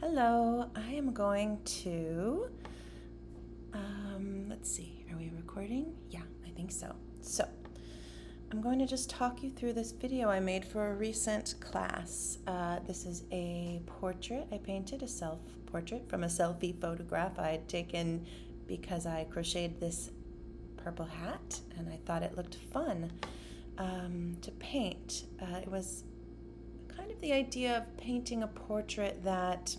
Hello, I am going to, let's see, are we recording? Yeah, I think so. So, I'm going to just talk you through this video I made for a recent class. This is a portrait. I painted a self-portrait from a selfie photograph I had taken because I crocheted this purple hat and I thought it looked fun to paint. It was kind of the idea of painting a portrait that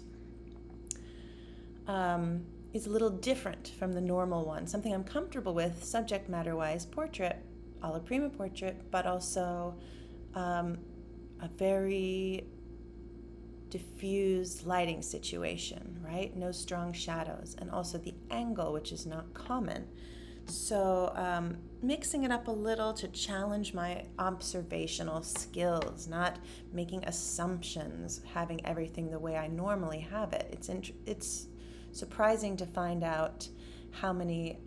is a little different from the normal one, something I'm comfortable with subject matter wise, portrait, alla prima portrait, but also a very diffuse lighting situation, right? No strong shadows, and also the angle, which is not common. So mixing it up a little to challenge my observational skills, not making assumptions, having everything the way I normally have it. It's surprising to find out how many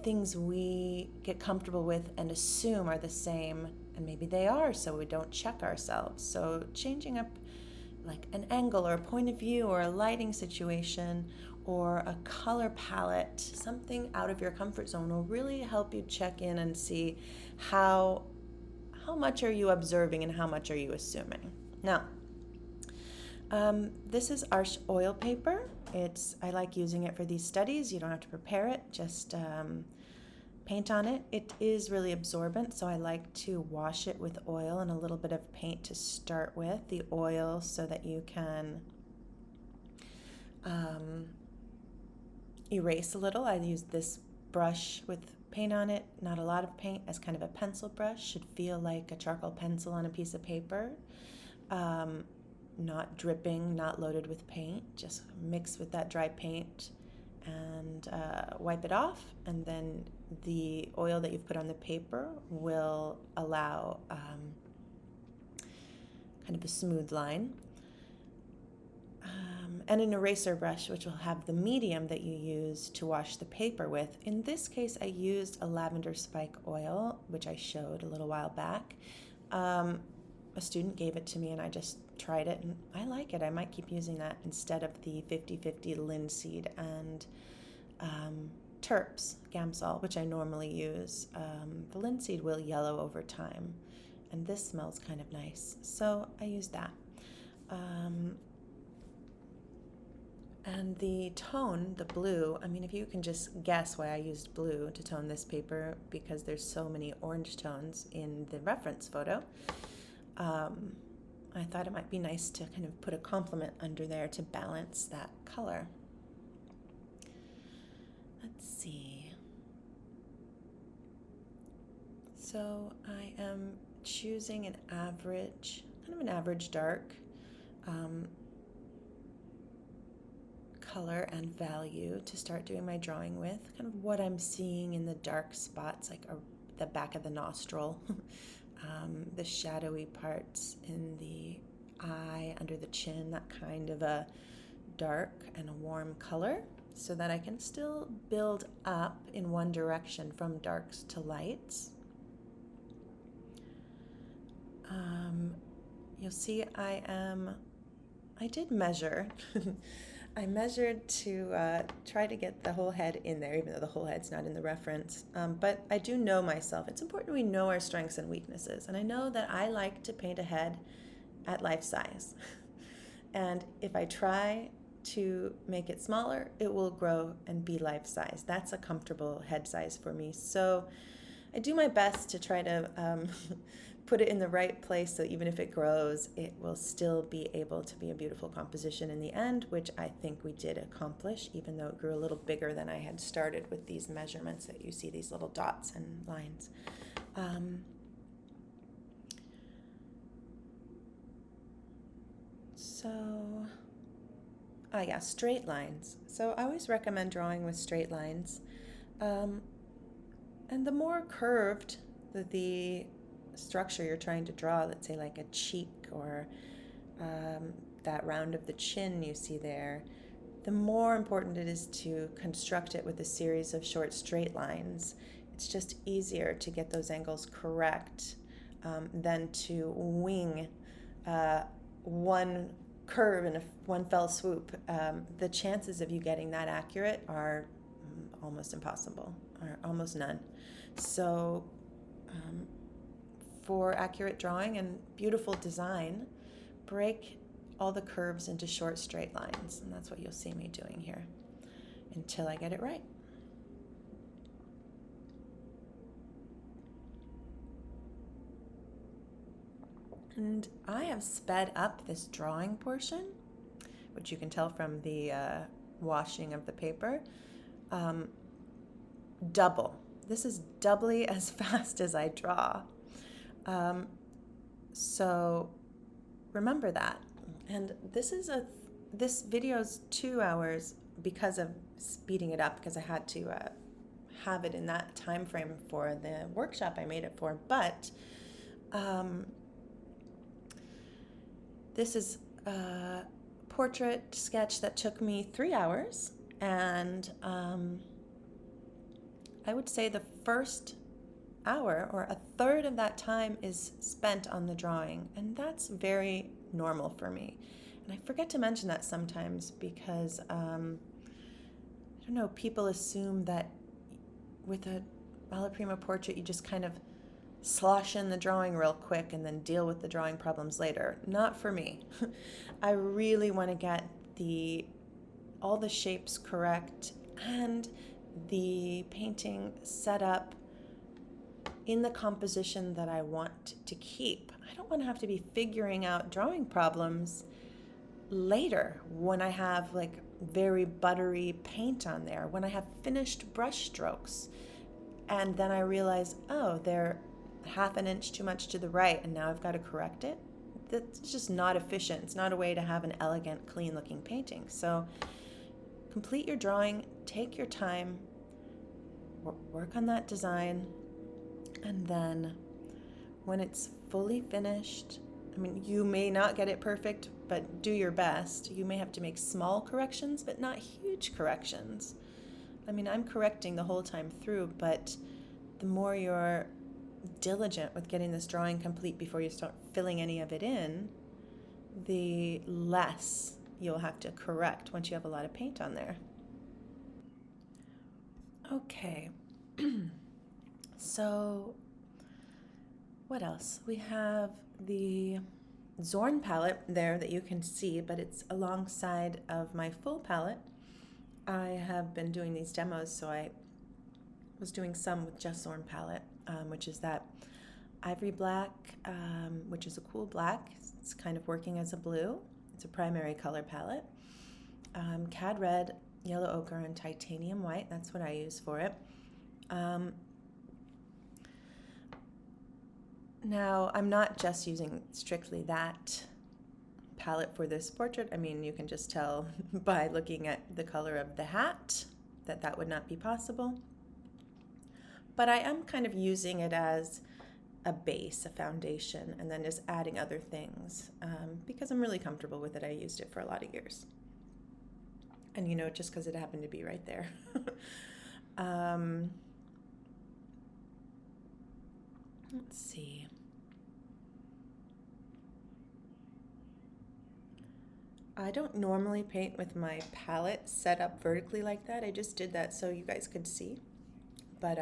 things we get comfortable with and assume are the same, and maybe they are, so we don't check ourselves. So changing up like an angle or a point of view or a lighting situation or a color palette, something out of your comfort zone will really help you check in and see how much are you observing and how much are you assuming. Now, this is Arch oil paper. I like using it for these studies. You don't have to prepare it, just paint on it. It is really absorbent, so I like to wash it with oil and a little bit of paint to start with. The oil so that you can erase a little. I use this brush with paint on it, not a lot of paint, as kind of a pencil brush. Should feel like a charcoal pencil on a piece of paper. Not dripping, not loaded with paint. Just mix with that dry paint and wipe it off, and then the oil that you've put on the paper will allow kind of a smooth line. And an eraser brush, which will have the medium that you use to wash the paper with. In this case, I used a lavender spike oil, which I showed a little while back. A student gave it to me and I just tried it and I like it. I might keep using that instead of the 50-50 linseed and terps, Gamsol, which I normally use. The linseed will yellow over time and this smells kind of nice, so I use that. And the tone, the blue, I mean, if you can just guess why I used blue to tone this paper, because there's so many orange tones in the reference photo. I thought it might be nice to kind of put a complement under there to balance that color. Let's see. So I am choosing an average, kind of an average dark color and value to start doing my drawing with. Kind of what I'm seeing in the dark spots, like the back of the nostril. The shadowy parts in the eye, under the chin, that kind of a dark and a warm color, so that I can still build up in one direction from darks to lights. You'll see I did measure. I measured to try to get the whole head in there, even though the whole head's not in the reference. But I do know myself. It's important we know our strengths and weaknesses. And I know that I like to paint a head at life size. And if I try to make it smaller, it will grow and be life size. That's a comfortable head size for me. So I do my best to try to put it in the right place, so even if it grows, it will still be able to be a beautiful composition in the end, which I think we did accomplish, even though it grew a little bigger than I had started with these measurements that you see, these little dots and lines. Yeah, straight lines. So I always recommend drawing with straight lines. And the more curved the structure you're trying to draw, let's say like a cheek or that round of the chin you see there, the more important it is to construct it with a series of short straight lines. It's just easier to get those angles correct than to wing one curve in one fell swoop, the chances of you getting that accurate are almost impossible, or almost none. So for accurate drawing and beautiful design, break all the curves into short straight lines, and that's what you'll see me doing here until I get it right. And I have sped up this drawing portion, which you can tell from the washing of the paper, double. This is doubly as fast as I draw. So remember that. And this video's 2 hours because of speeding it up, because I had to have it in that time frame for the workshop I made it for. But this is a portrait sketch that took me 3 hours, and I would say the first hour or a third of that time is spent on the drawing, and that's very normal for me. And I forget to mention that sometimes because I don't know, people assume that with a Malaprima portrait you just kind of slosh in the drawing real quick and then deal with the drawing problems later. Not for me. I really want to get all the shapes correct and the painting set up in the composition that I want to keep. I don't want to have to be figuring out drawing problems later when I have like very buttery paint on there, when I have finished brush strokes, and then I realize, oh, they're half an inch too much to the right, and now I've got to correct it. That's just not efficient. It's not a way to have an elegant, clean looking painting. So complete your drawing, take your time, work on that design, and then when it's fully finished, I mean, you may not get it perfect, but do your best. You may have to make small corrections, but not huge corrections. I mean, I'm correcting the whole time through, but the more you're diligent with getting this drawing complete before you start filling any of it in, the less you'll have to correct once you have a lot of paint on there. Okay. So what else? We have the Zorn palette there that you can see, but it's alongside of my full palette. I have been doing these demos, so I was doing some with just Zorn palette, which is that ivory black, which is a cool black. It's kind of working as a blue. It's a primary color palette. Cad red, yellow ochre, and titanium white. That's what I use for it. Now, I'm not just using strictly that palette for this portrait. I mean, you can just tell by looking at the color of the hat that that would not be possible. But I am kind of using it as a base, a foundation, and then just adding other things because I'm really comfortable with it. I used it for a lot of years. And, you know, just because it happened to be right there. Let's see. I don't normally paint with my palette set up vertically like that. I just did that so you guys could see. But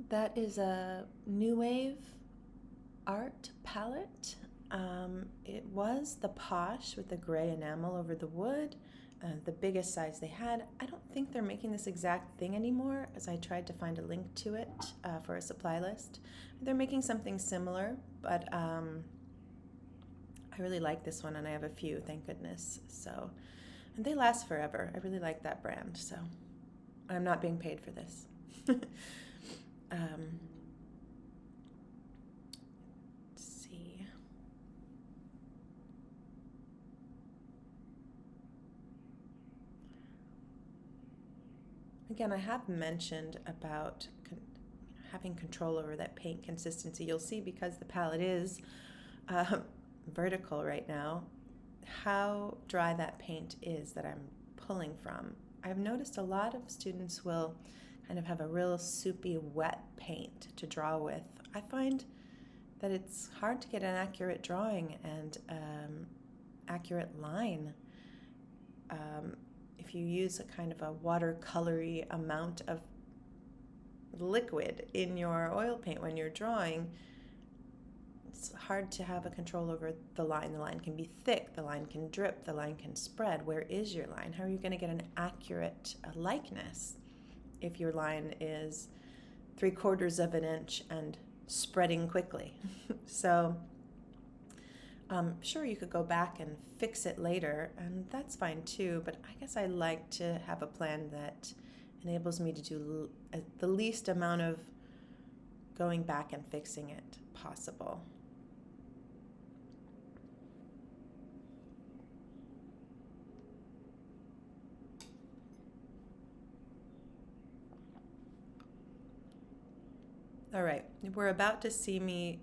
that is a New Wave art palette. It was the Posh with the gray enamel over the wood, the biggest size they had. I don't think they're making this exact thing anymore, as I tried to find a link to it for a supply list. They're making something similar, but I really like this one, and I have a few, thank goodness. So, and they last forever. I really like that brand, so I'm not being paid for this. Let's see. Again, I have mentioned about having control over that paint consistency. You'll see, because the palette is vertical right now, how dry that paint is that I'm pulling from. I've noticed a lot of students will kind of have a real soupy, wet paint to draw with. I find that it's hard to get an accurate drawing and accurate line. If you use a kind of a watercolory amount of liquid in your oil paint when you're drawing, it's hard to have a control over the line. The line can be thick, the line can drip, the line can spread. Where is your line? How are you going to get an accurate likeness if your line is 3/4 of an inch and spreading quickly? So sure, you could go back and fix it later, and that's fine too, but I guess I like to have a plan that enables me to do the least amount of going back and fixing it possible. All right, we're about to see me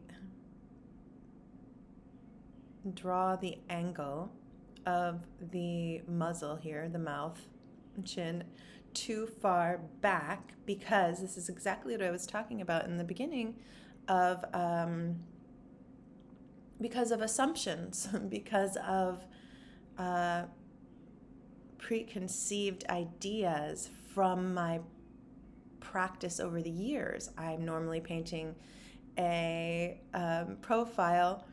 draw the angle of the muzzle here, the mouth, chin, too far back, because this is exactly what I was talking about in the beginning of because of assumptions, because of preconceived ideas from my practice over the years. I'm normally painting a profile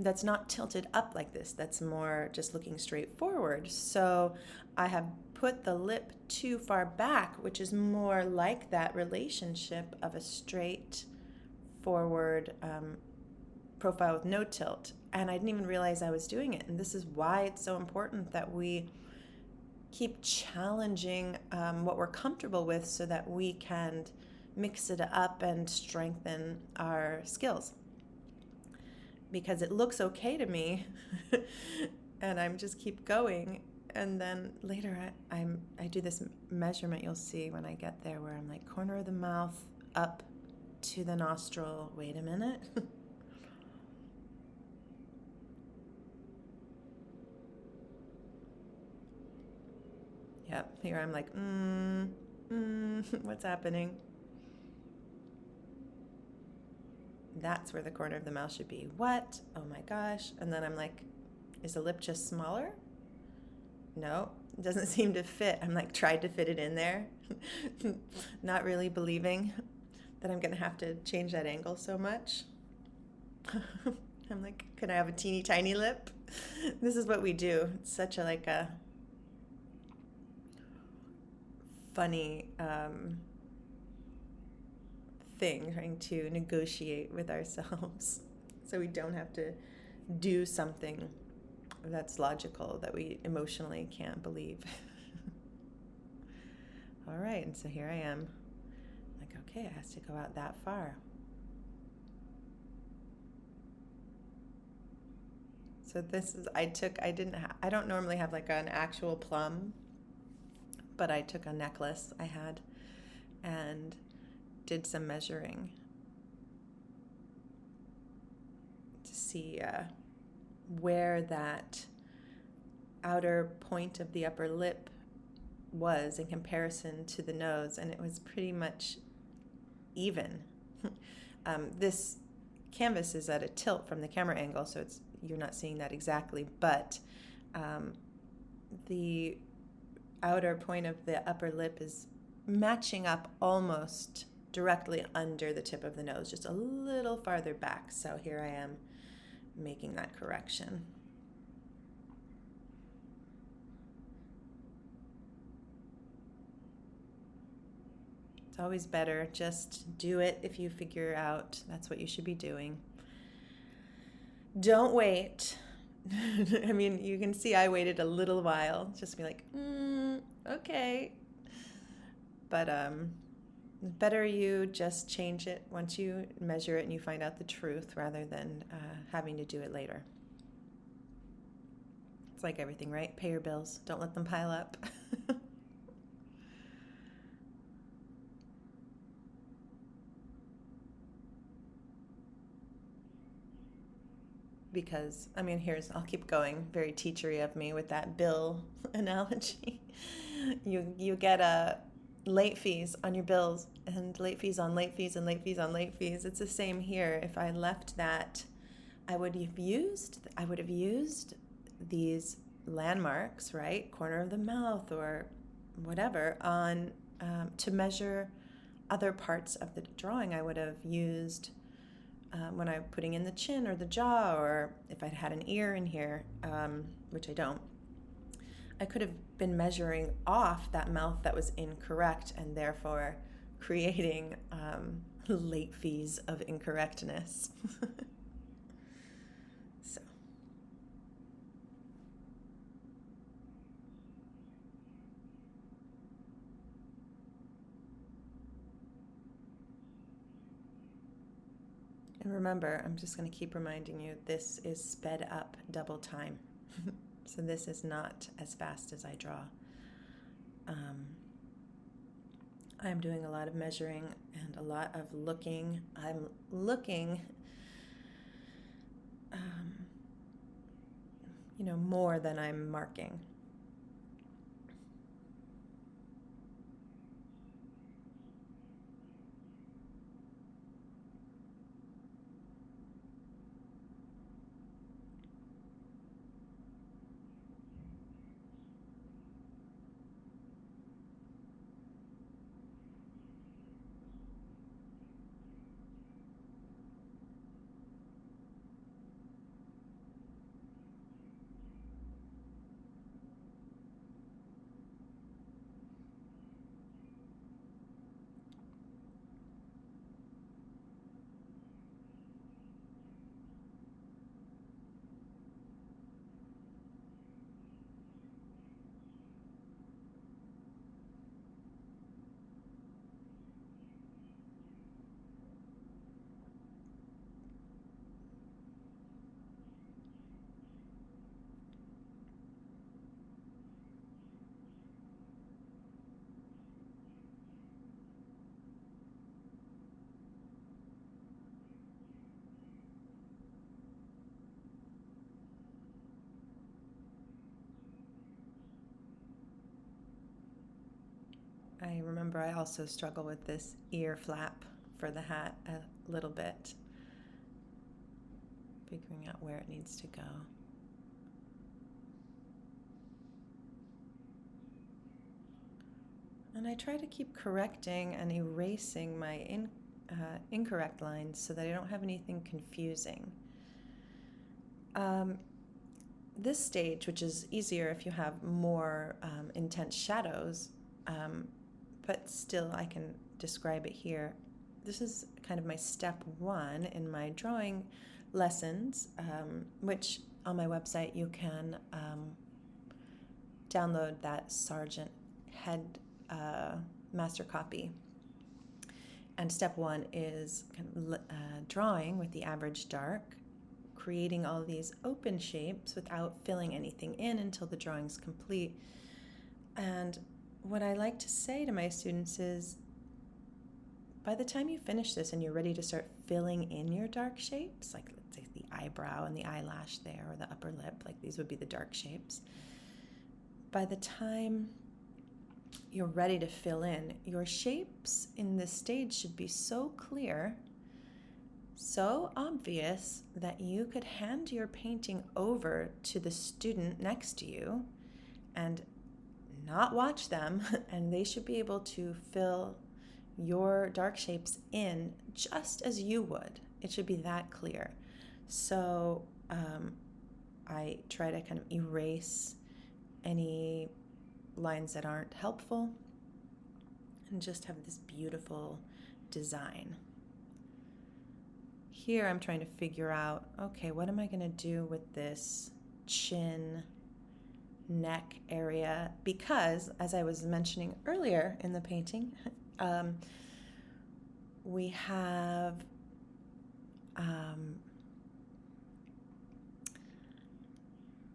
that's not tilted up like this, that's more just looking straight forward. So I have put the lip too far back, which is more like that relationship of a straight forward profile with no tilt. And I didn't even realize I was doing it. And this is why it's so important that we keep challenging what we're comfortable with so that we can mix it up and strengthen our skills. Because it looks okay to me and I'm just keep going, and then later I do this measurement, you'll see when I get there, where I'm like corner of the mouth up to the nostril. Wait a minute. Yep, here I'm like what's happening? That's where the corner of the mouth should be. What? Oh my gosh. And then I'm like, is the lip just smaller? No, it doesn't seem to fit. I'm like, tried to fit it in there, not really believing that I'm going to have to change that angle so much. I'm like, can I have a teeny tiny lip? This is what we do. It's such a like a funny thing, trying to negotiate with ourselves so we don't have to do something that's logical that we emotionally can't believe. All right, and so here I am, like, okay, it has to go out that far. So this is, I don't normally have like an actual plum, but I took a necklace I had and did some measuring to see where that outer point of the upper lip was in comparison to the nose, and it was pretty much even. This canvas is at a tilt from the camera angle, so you're not seeing that exactly, but the outer point of the upper lip is matching up almost directly under the tip of the nose, just a little farther back. So here I am making that correction. It's always better, just do it if you figure out that's what you should be doing. Don't wait. I mean, you can see I waited a little while, just be like, okay. But better you just change it once you measure it and you find out the truth, rather than having to do it later. It's like everything, right? Pay your bills. Don't let them pile up. Because, I mean, I'll keep going, very teachery of me with that bill analogy. You get late fees on your bills and late fees on late fees and late fees on late fees. It's the same here. If I left that, I would have used these landmarks, right? Corner of the mouth or whatever on to measure other parts of the drawing. I would have used when I'm putting in the chin or the jaw, or if I'd had an ear in here, which I don't, I could have been measuring off that mouth that was incorrect and therefore creating late fees of incorrectness. So. And remember, I'm just going to keep reminding you, this is sped up double time. So this is not as fast as I draw. I'm doing a lot of measuring and a lot of looking. I'm looking, more than I'm marking. I remember I also struggle with this ear flap for the hat a little bit, figuring out where it needs to go. And I try to keep correcting and erasing my incorrect lines so that I don't have anything confusing. This stage, which is easier if you have more intense shadows, but still I can describe it here. This is kind of my step one in my drawing lessons, which on my website you can download that Sargent head master copy. And step one is kind of drawing with the average dark, creating all these open shapes without filling anything in until the drawing's complete. And what I like to say to my students is, by the time you finish this and you're ready to start filling in your dark shapes, like let's say the eyebrow and the eyelash there, or the upper lip, like these would be the dark shapes. By the time you're ready to fill in, your shapes in this stage should be so clear, so obvious, that you could hand your painting over to the student next to you and not watch them, and they should be able to fill your dark shapes in just as you would. It should be that clear. So I try to kind of erase any lines that aren't helpful and just have this beautiful design. Here I'm trying to figure out, okay, what am I going to do with this chin, neck area? Because, as I was mentioning earlier in the painting, we have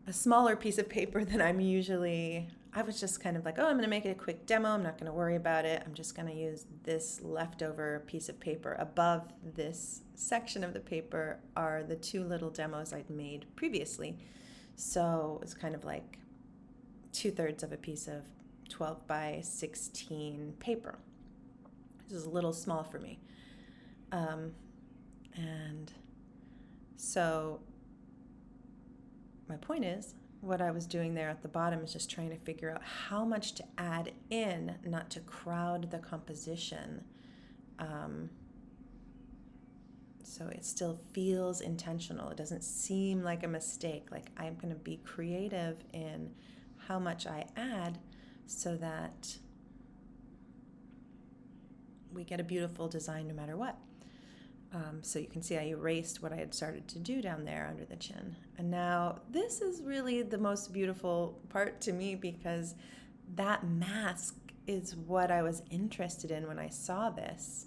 a smaller piece of paper than I'm usually. I was just kind of like, oh, I'm going to make it a quick demo. I'm not going to worry about it. I'm just going to use this leftover piece of paper. Above this section of the paper are the two little demos I'd made previously. So it's kind of like 2/3 of a piece of 12 by 16 paper. This is a little small for me. And so my point is, what I was doing there at the bottom is just trying to figure out how much to add in, not to crowd the composition. So it still feels intentional. It doesn't seem like a mistake. Like I'm going to be creative in how much I add so that we get a beautiful design no matter what. So you can see I erased what I had started to do down there under the chin. And now this is really the most beautiful part to me, because that mask is what I was interested in when I saw this.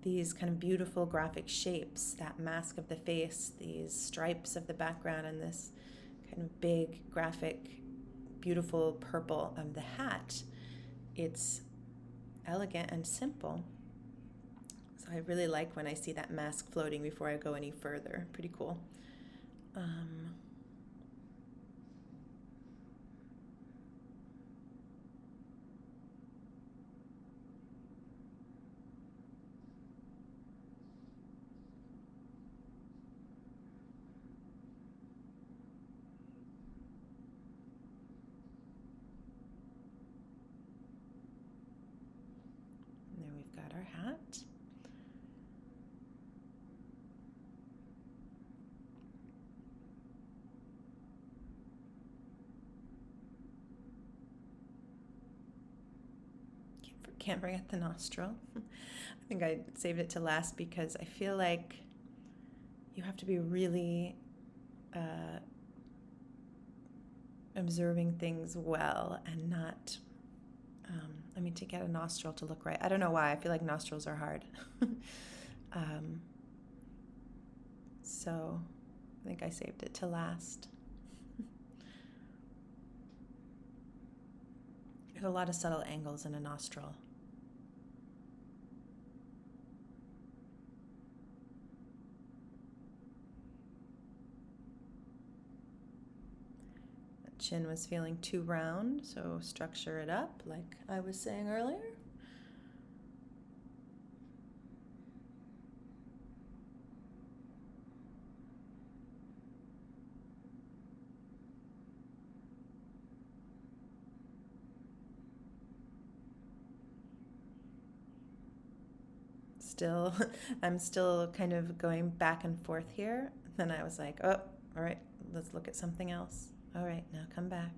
These kind of beautiful graphic shapes, that mask of the face, these stripes of the background, and this kind of big graphic, beautiful purple of the hat. It's elegant and simple. So I really like when I see that mask floating before I go any further. Pretty cool. And there we've got our hat. Can't forget the nostril. I think I saved it to last because I feel like you have to be really observing things well and not, to get a nostril to look right. I don't know why. I feel like nostrils are hard. So I think I saved it to last. There's a lot of subtle angles in a nostril. Chin was feeling too round, so structure it up like I was saying earlier. I'm still kind of going back and forth here. Then I was like, oh, all right, let's look at something else. All right, now come back.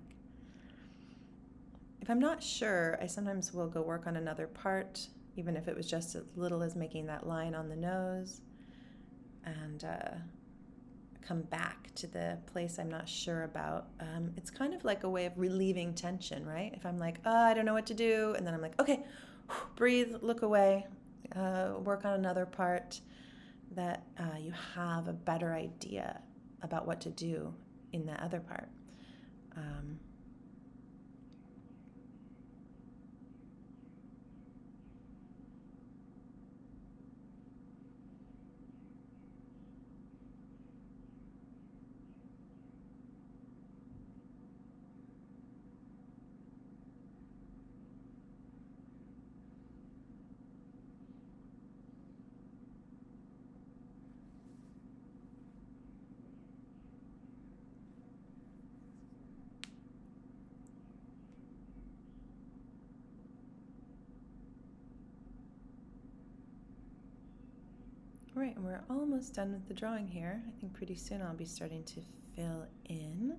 If I'm not sure, I sometimes will go work on another part, even if it was just as little as making that line on the nose, and come back to the place I'm not sure about. It's kind of like a way of relieving tension, right? If I'm like, oh, I don't know what to do, and then I'm like, okay, breathe, look away, work on another part, that you have a better idea about what to do in that other part. Right, and we're almost done with the drawing here. I think pretty soon I'll be starting to fill in.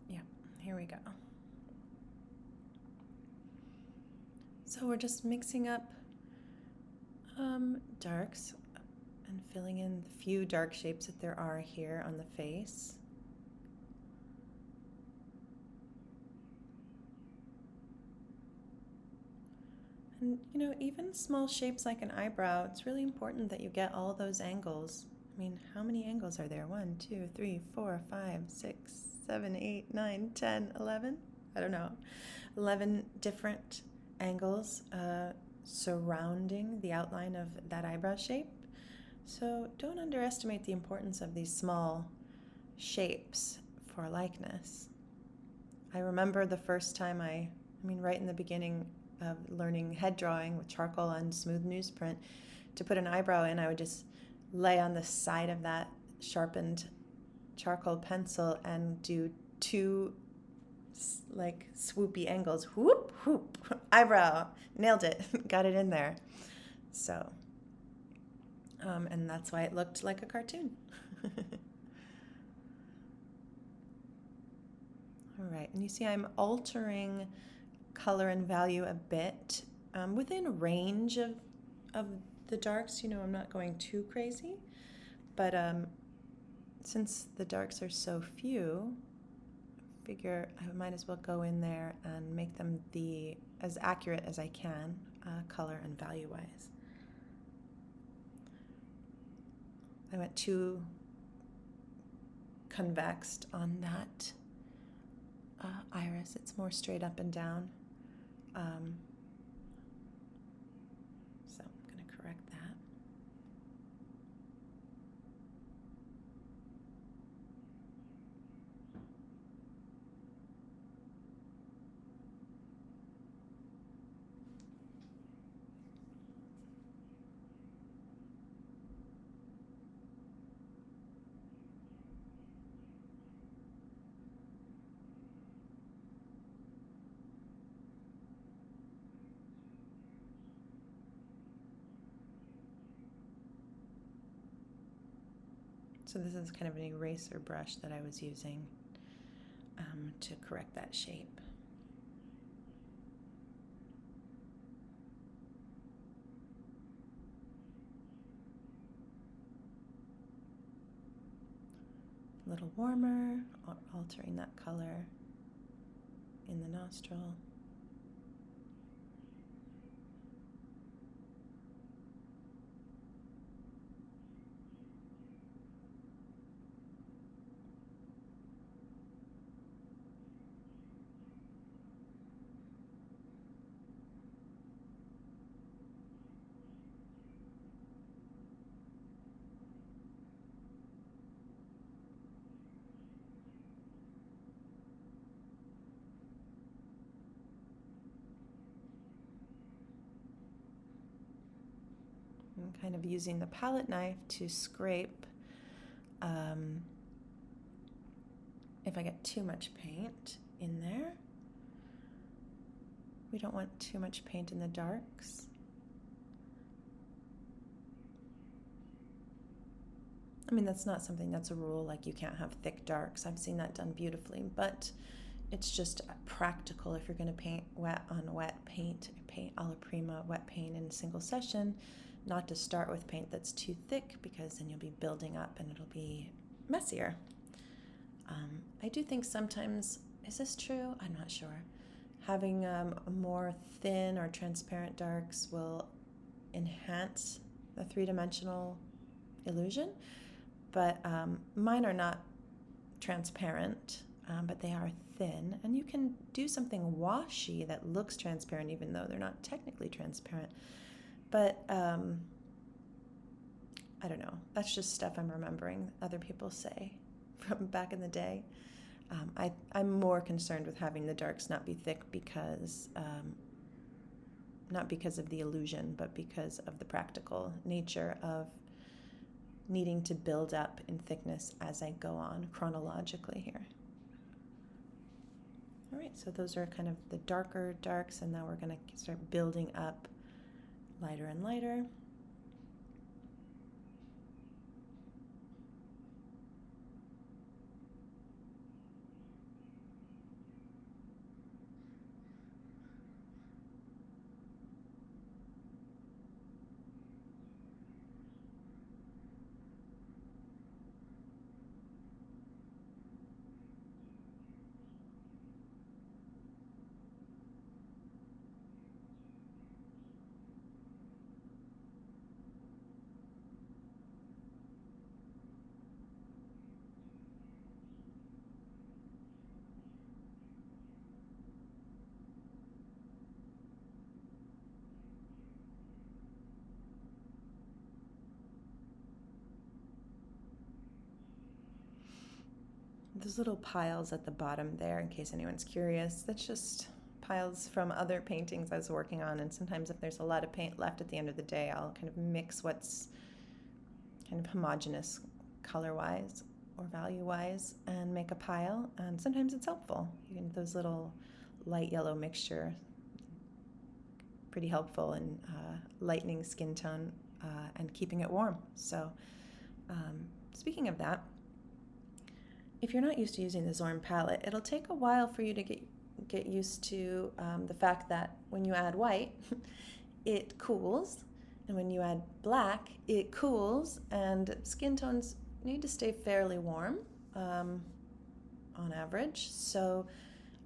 Yeah, here we go. So we're just mixing up darks and filling in the few dark shapes that there are here on the face. And, even small shapes like an eyebrow, it's really important that you get all those angles. I mean, how many angles are there? 1, 2, 3, 4, 5, 6, 7, 8, 9, 10, 11? I don't know. 11 different angles surrounding the outline of that eyebrow shape. So don't underestimate the importance of these small shapes for likeness. I remember the first time right in the beginning of learning head drawing with charcoal on smooth newsprint, to put an eyebrow in, I would just lay on the side of that sharpened charcoal pencil and do two like swoopy angles. Whoop, whoop, eyebrow, nailed it, got it in there. So, and that's why it looked like a cartoon. All right, and you see I'm altering color and value a bit within range of the darks. I'm not going too crazy, but since the darks are so few, I figure I might as well go in there and make them as accurate as I can, color and value-wise. I went too convexed on that iris. It's more straight up and down. So I'm going to correct that. So this is kind of an eraser brush that I was using to correct that shape. A little warmer, altering that color in the nostril. I'm kind of using the palette knife to scrape if I get too much paint in there. We don't want too much paint in the darks. I mean, that's not something that's a rule, like you can't have thick darks. I've seen that done beautifully, but it's just practical if you're going to paint wet on wet paint alla prima wet paint in a single session, not to start with paint that's too thick, because then you'll be building up and it'll be messier. I do think sometimes, is this true? I'm not sure. Having more thin or transparent darks will enhance the three-dimensional illusion, but mine are not transparent, but they are thin, and you can do something washy that looks transparent even though they're not technically transparent. But I don't know, that's just stuff I'm remembering other people say from back in the day. I'm more concerned with having the darks not be thick because not because of the illusion, but because of the practical nature of needing to build up in thickness as I go on chronologically here. All right, so those are kind of the darker darks, and now we're going to start building up lighter and lighter. those little piles at the bottom there, in case anyone's curious, that's just piles from other paintings I was working on. And sometimes if there's a lot of paint left at the end of the day, I'll kind of mix what's kind of homogeneous color-wise or value-wise and make a pile. And sometimes it's helpful. Those little light yellow mixture, pretty helpful in lightening skin tone and keeping it warm. So speaking of that, if you're not used to using the Zorn palette, it'll take a while for you to get used to the fact that when you add white, it cools, and when you add black, it cools, and skin tones need to stay fairly warm on average. So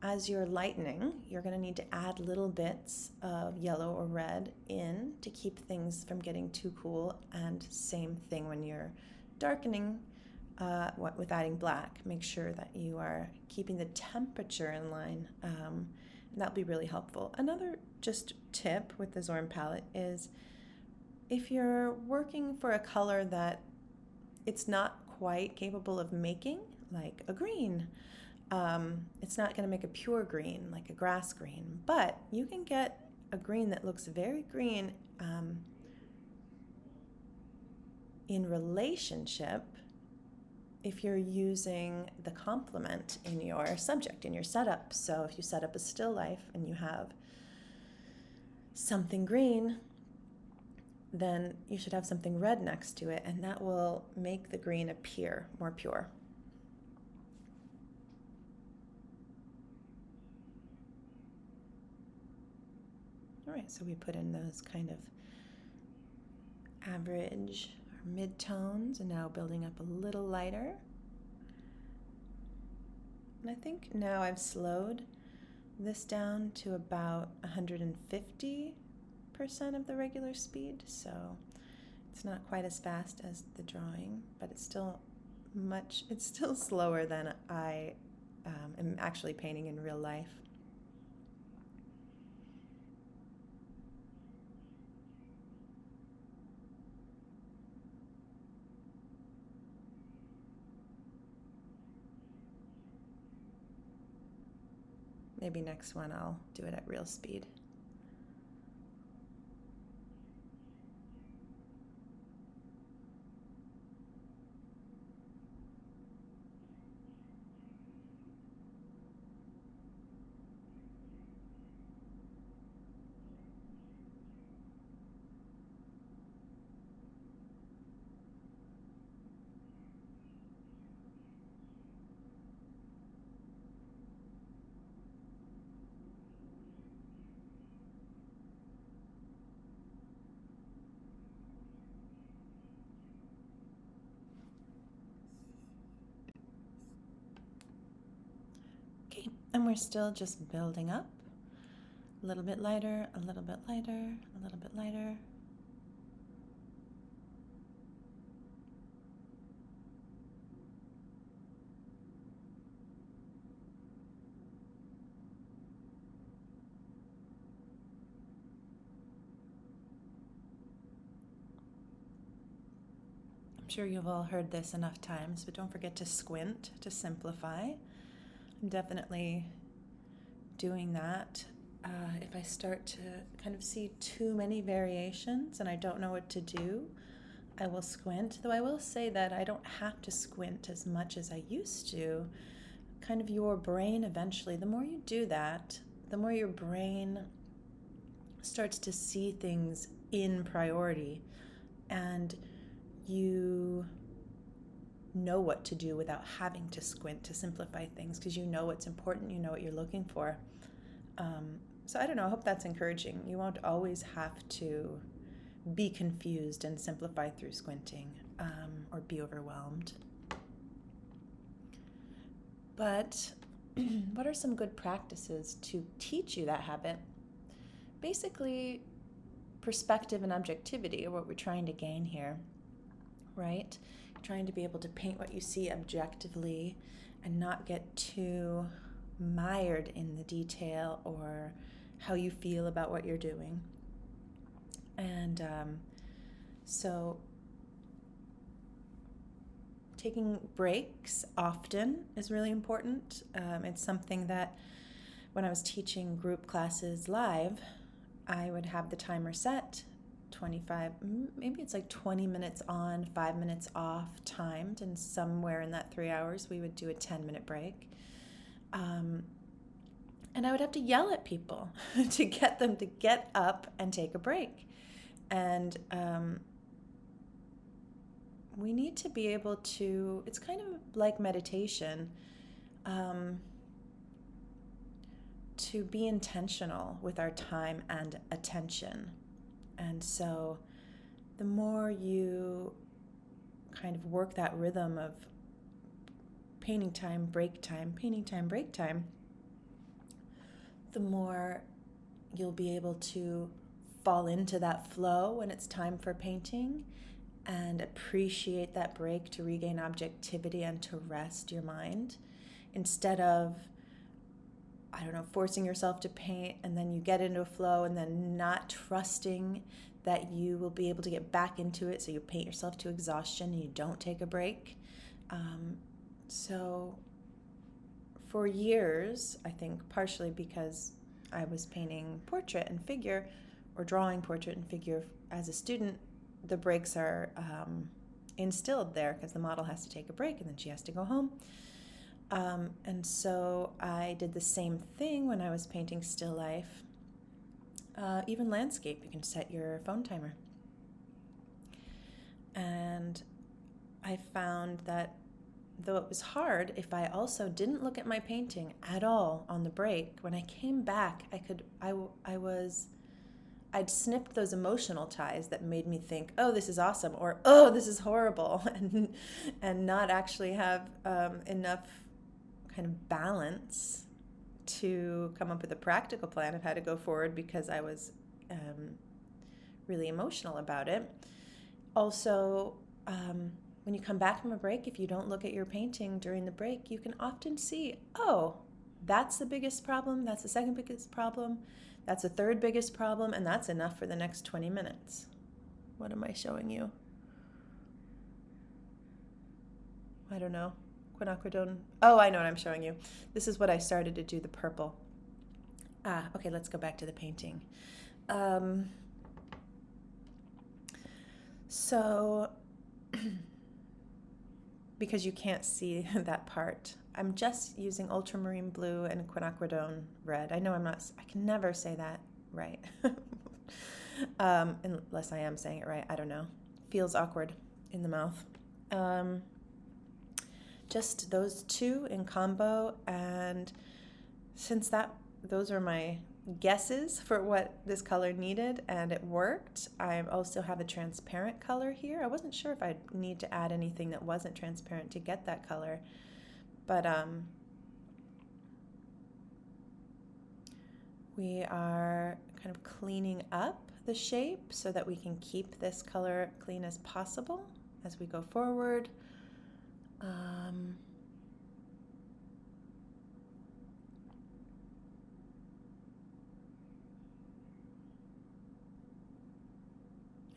as you're lightening, you're going to need to add little bits of yellow or red in to keep things from getting too cool, and same thing when you're darkening with adding black. Make sure that you are keeping the temperature in line, and that'll be really helpful. Another just tip with the Zorn palette is if you're working for a color that it's not quite capable of making, like a green, it's not going to make a pure green, like a grass green, but you can get a green that looks very green in relationship if you're using the complement in your subject, in your setup. So if you set up a still life and you have something green, then you should have something red next to it, and that will make the green appear more pure. All right, so we put in those kind of average or mid-tones, and now building up a little lighter. And I think now I've slowed this down to about 150% of the regular speed, so it's not quite as fast as the drawing, but it's still slower than I am actually painting in real life. Maybe next one I'll do it at real speed. Okay, and we're still just building up. A little bit lighter, a little bit lighter, a little bit lighter. I'm sure you've all heard this enough times, but don't forget to squint to simplify. I'm definitely doing that. If I start to kind of see too many variations and I don't know what to do, I will squint. Though I will say that I don't have to squint as much as I used to. Kind of your brain eventually, the more you do that, the more your brain starts to see things in priority, and you know what to do without having to squint to simplify things, because you know what's important, you know what you're looking for. So I don't know, I hope that's encouraging. You won't always have to be confused and simplify through squinting, or be overwhelmed. But what are some good practices to teach you that habit? Basically, perspective and objectivity are what we're trying to gain here, right? You're trying to be able to paint what you see objectively and not get too mired in the detail or how you feel about what you're doing. And so taking breaks often is really important. It's something that when I was teaching group classes live, I would have the timer set 25, maybe it's like 20 minutes on, 5 minutes off, timed, and somewhere in that 3 hours we would do a 10-minute break. And I would have to yell at people to get them to get up and take a break. And we need to be able to, it's kind of like meditation, to be intentional with our time and attention. And so the more you kind of work that rhythm of painting time, break time, painting time, break time, the more you'll be able to fall into that flow when it's time for painting and appreciate that break to regain objectivity and to rest your mind instead of, I don't know, forcing yourself to paint and then you get into a flow and then not trusting that you will be able to get back into it, so you paint yourself to exhaustion and you don't take a break. So for years, I think partially because I was painting portrait and figure or drawing portrait and figure as a student, the breaks are instilled there because the model has to take a break and then she has to go home. And so I did the same thing when I was painting still life. Even landscape, you can set your phone timer. And I found that though it was hard, if I also didn't look at my painting at all on the break, when I came back, I'd snipped those emotional ties that made me think, oh, this is awesome, or oh, this is horrible, and not actually have enough kind of balance to come up with a practical plan of how to go forward because I was really emotional about it. Also, when you come back from a break, if you don't look at your painting during the break, you can often see, oh, that's the biggest problem, that's the second biggest problem, that's the third biggest problem, and that's enough for the next 20 minutes. What am I showing you? I don't know. Quinacridone. Oh, I know what I'm showing you. This is what I started to do, the purple. Okay, let's go back to the painting. So, because you can't see that part, I'm just using ultramarine blue and quinacridone red. I know I can never say that right. Unless I am saying it right, I don't know. Feels awkward in the mouth. Just those two in combo, and since those are my guesses for what this color needed and it worked, I also have a transparent color here. I wasn't sure if I'd need to add anything that wasn't transparent to get that color, but we are kind of cleaning up the shape so that we can keep this color clean as possible as we go forward. I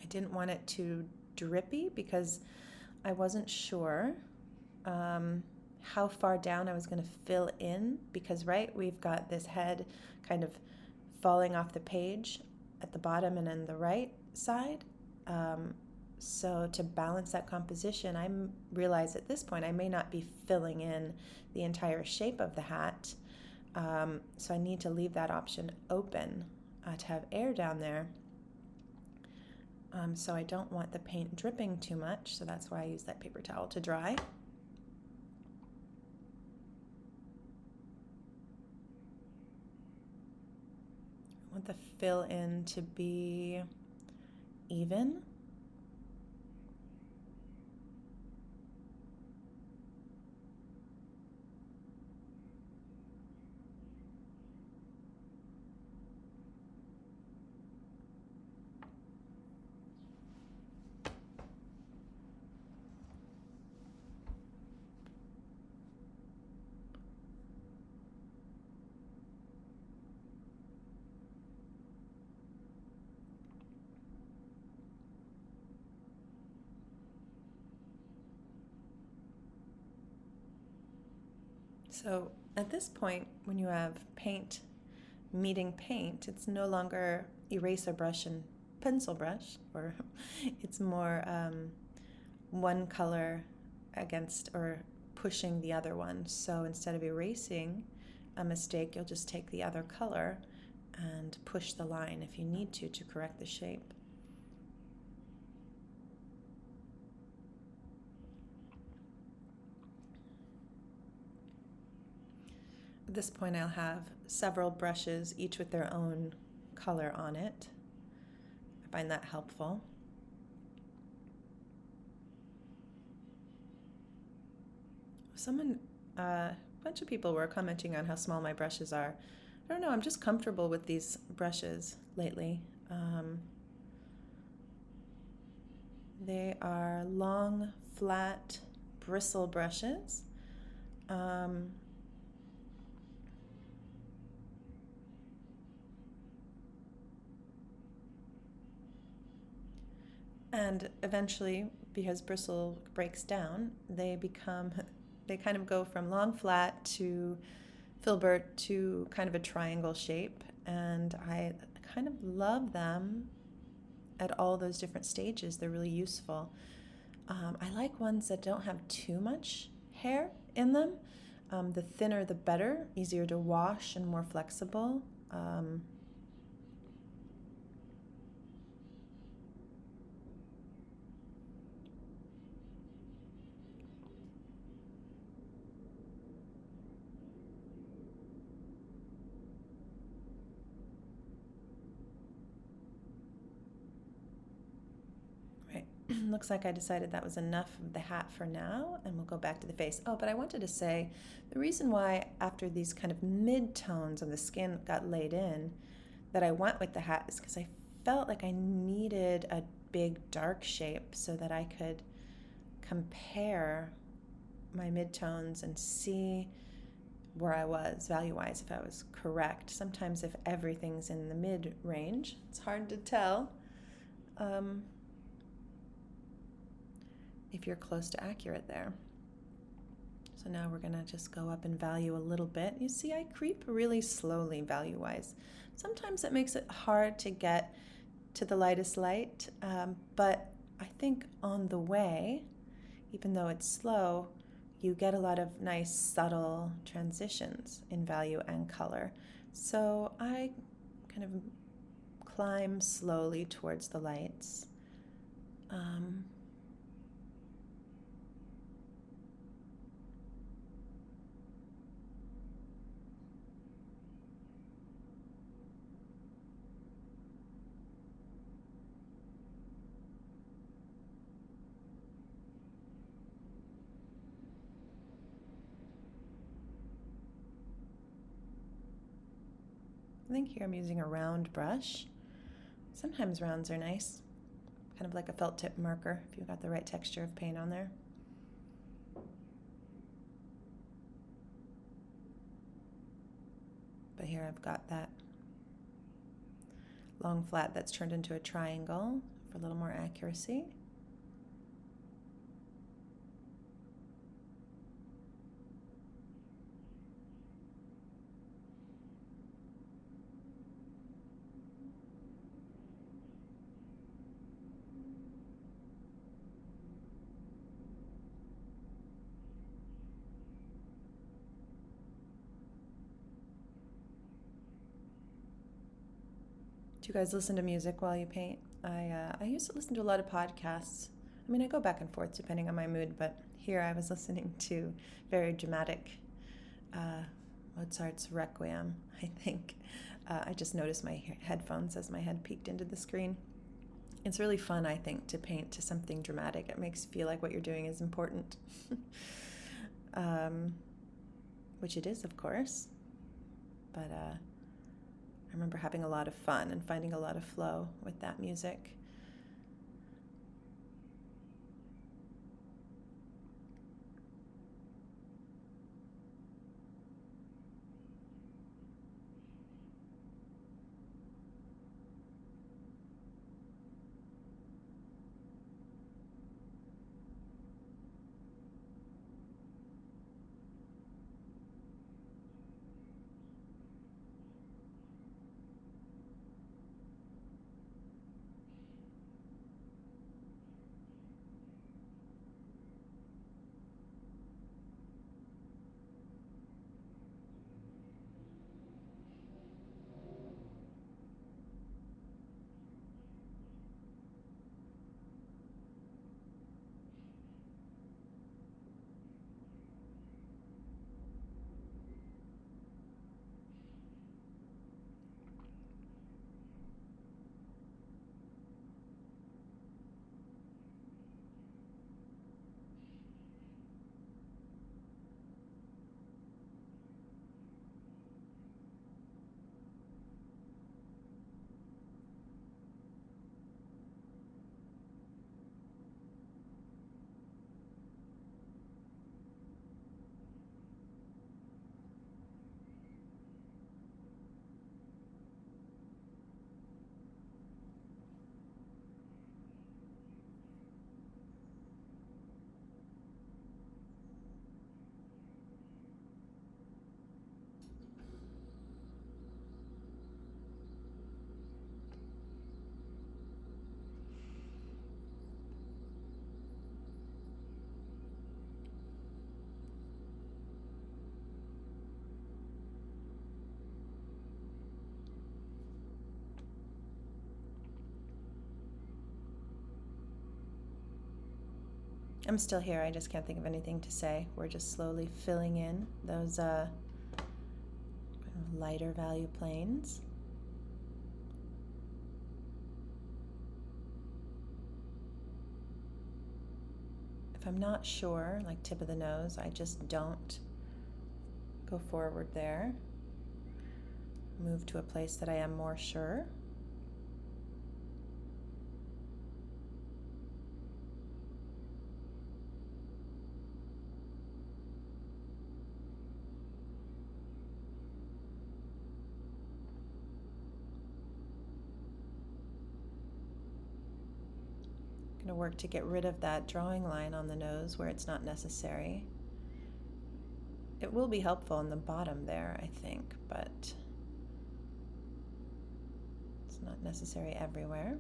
didn't want it too drippy because I wasn't sure how far down I was going to fill in because, right, we've got this head kind of falling off the page at the bottom and on the right side. So to balance that composition, I realize at this point I may not be filling in the entire shape of the hat. So I need to leave that option open to have air down there. So I don't want the paint dripping too much, so that's why I use that paper towel to dry. I want the fill in to be even. So at this point, when you have paint meeting paint, it's no longer eraser brush and pencil brush, or it's more one color against or pushing the other one. So instead of erasing a mistake, you'll just take the other color and push the line if you need to correct the shape. At this point, I'll have several brushes, each with their own color on it. I find that helpful. A bunch of people were commenting on how small my brushes are. I don't know, I'm just comfortable with these brushes lately. They are long, flat, bristle brushes. And eventually, because bristle breaks down, they kind of go from long, flat to filbert to kind of a triangle shape. And I kind of love them at all those different stages. They're really useful. I like ones that don't have too much hair in them. The thinner, the better, easier to wash and more flexible. Looks like I decided that was enough of the hat for now, and we'll go back to the face. Oh, but I wanted to say the reason why after these kind of mid-tones on the skin got laid in that I went with the hat is because I felt like I needed a big dark shape so that I could compare my mid-tones and see where I was value-wise, if I was correct. Sometimes if everything's in the mid-range, it's hard to tell. If you're close to accurate there. So now we're going to just go up in value a little bit. You see, I creep really slowly value-wise. Sometimes it makes it hard to get to the lightest light, but I think on the way, even though it's slow, you get a lot of nice subtle transitions in value and color. So I kind of climb slowly towards the lights. I think here I'm using a round brush. Sometimes rounds are nice, kind of like a felt tip marker if you've got the right texture of paint on there. But here I've got that long flat that's turned into a triangle for a little more accuracy. Do you guys listen to music while you paint? I used to listen to a lot of podcasts. I mean, I go back and forth depending on my mood, but here I was listening to very dramatic Mozart's Requiem, I think. I just noticed my headphones as my head peeked into the screen. It's really fun, I think, to paint to something dramatic. It makes you feel like what you're doing is important, which it is, of course. But I remember having a lot of fun and finding a lot of flow with that music. I'm still here. I just can't think of anything to say. We're just slowly filling in those lighter value planes. If I'm not sure, like tip of the nose, I just don't go forward there. Move to a place that I am more sure. I'm going to work to get rid of that drawing line on the nose where it's not necessary. It will be helpful in the bottom there, I think, but it's not necessary everywhere.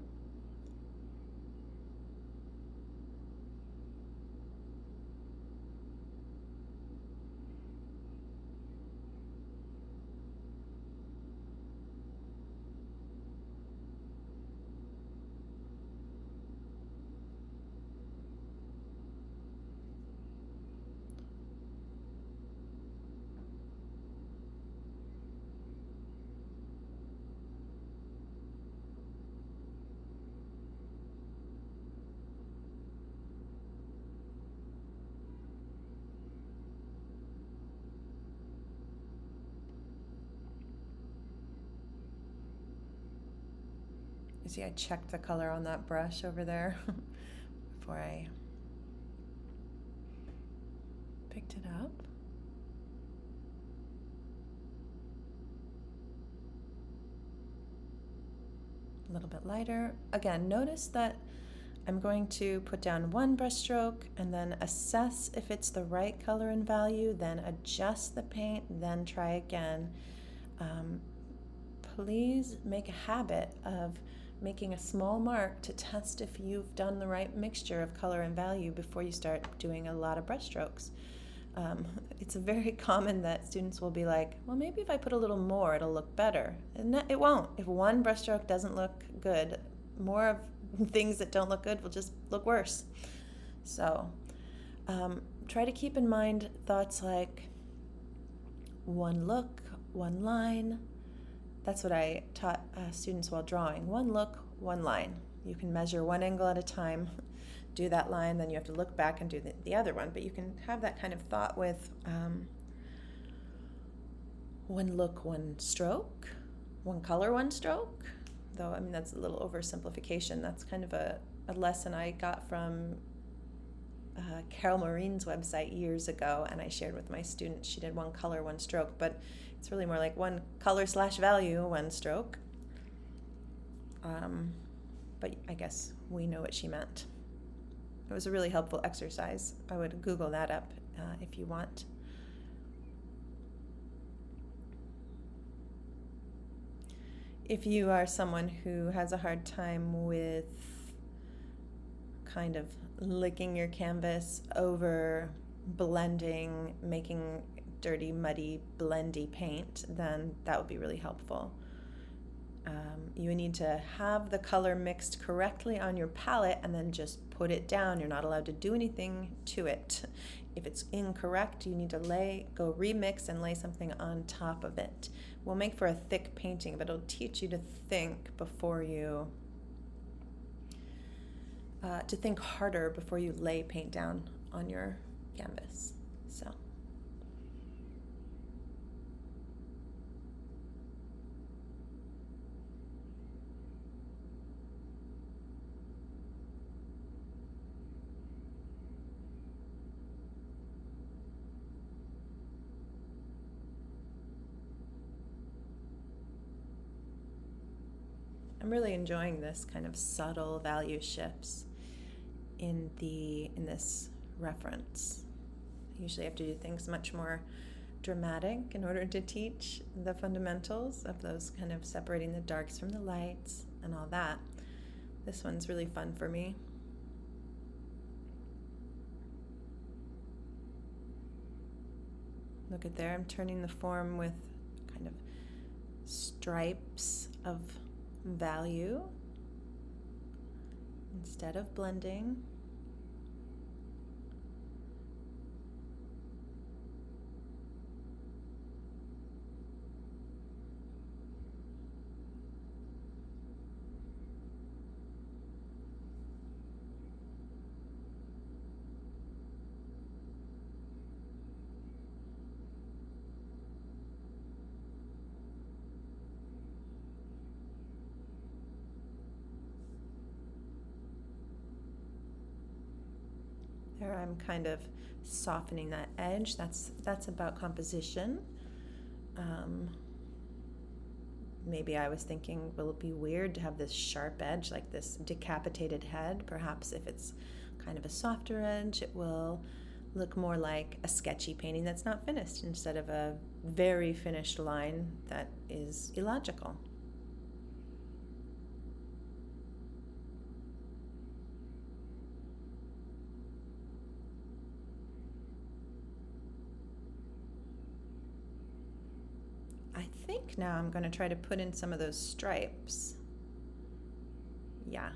You see, I checked the color on that brush over there before I picked it up. A little bit lighter. Again, notice that I'm going to put down one brush stroke and then assess if it's the right color and value, then adjust the paint, then try again. Please make a habit of making a small mark to test if you've done the right mixture of color and value before you start doing a lot of brush strokes. It's very common that students will be like, well, maybe if I put a little more, it'll look better. And it won't. If one brush stroke doesn't look good, more of things that don't look good will just look worse. So try to keep in mind thoughts like one look, one line. That's what I taught students while drawing. One look, one line. You can measure one angle at a time, do that line, then you have to look back and do the other one. But you can have that kind of thought with one look, one stroke, one color, one stroke. Though, I mean, that's a little oversimplification. That's kind of a lesson I got from Carol Maureen's website years ago, and I shared with my students. She did one color, one stroke, but it's really more like one color / value, one stroke. But I guess we know what she meant. It was a really helpful exercise. I would Google that up if you want. If you are someone who has a hard time with kind of licking your canvas over blending, making dirty, muddy, blendy paint, then that would be really helpful. You need to have the color mixed correctly on your palette and then just put it down. You're not allowed to do anything to it. If it's incorrect, you need to go remix and lay something on top of it. Will make for a thick painting, but it'll teach you to think before you to think harder before you lay paint down on your canvas. So. I'm really enjoying this kind of subtle value shifts in this reference. I usually have to do things much more dramatic in order to teach the fundamentals of those kind of separating the darks from the lights and all that. This one's really fun for me. Look at there, I'm turning the form with kind of stripes of value instead of blending. There I'm kind of softening that edge. That's about composition. Maybe I was thinking, will it be weird to have this sharp edge, like this decapitated head? Perhaps if it's kind of a softer edge, it will look more like a sketchy painting that's not finished instead of a very finished line that is illogical. I think now I'm going to try to put in some of those stripes. Yeah.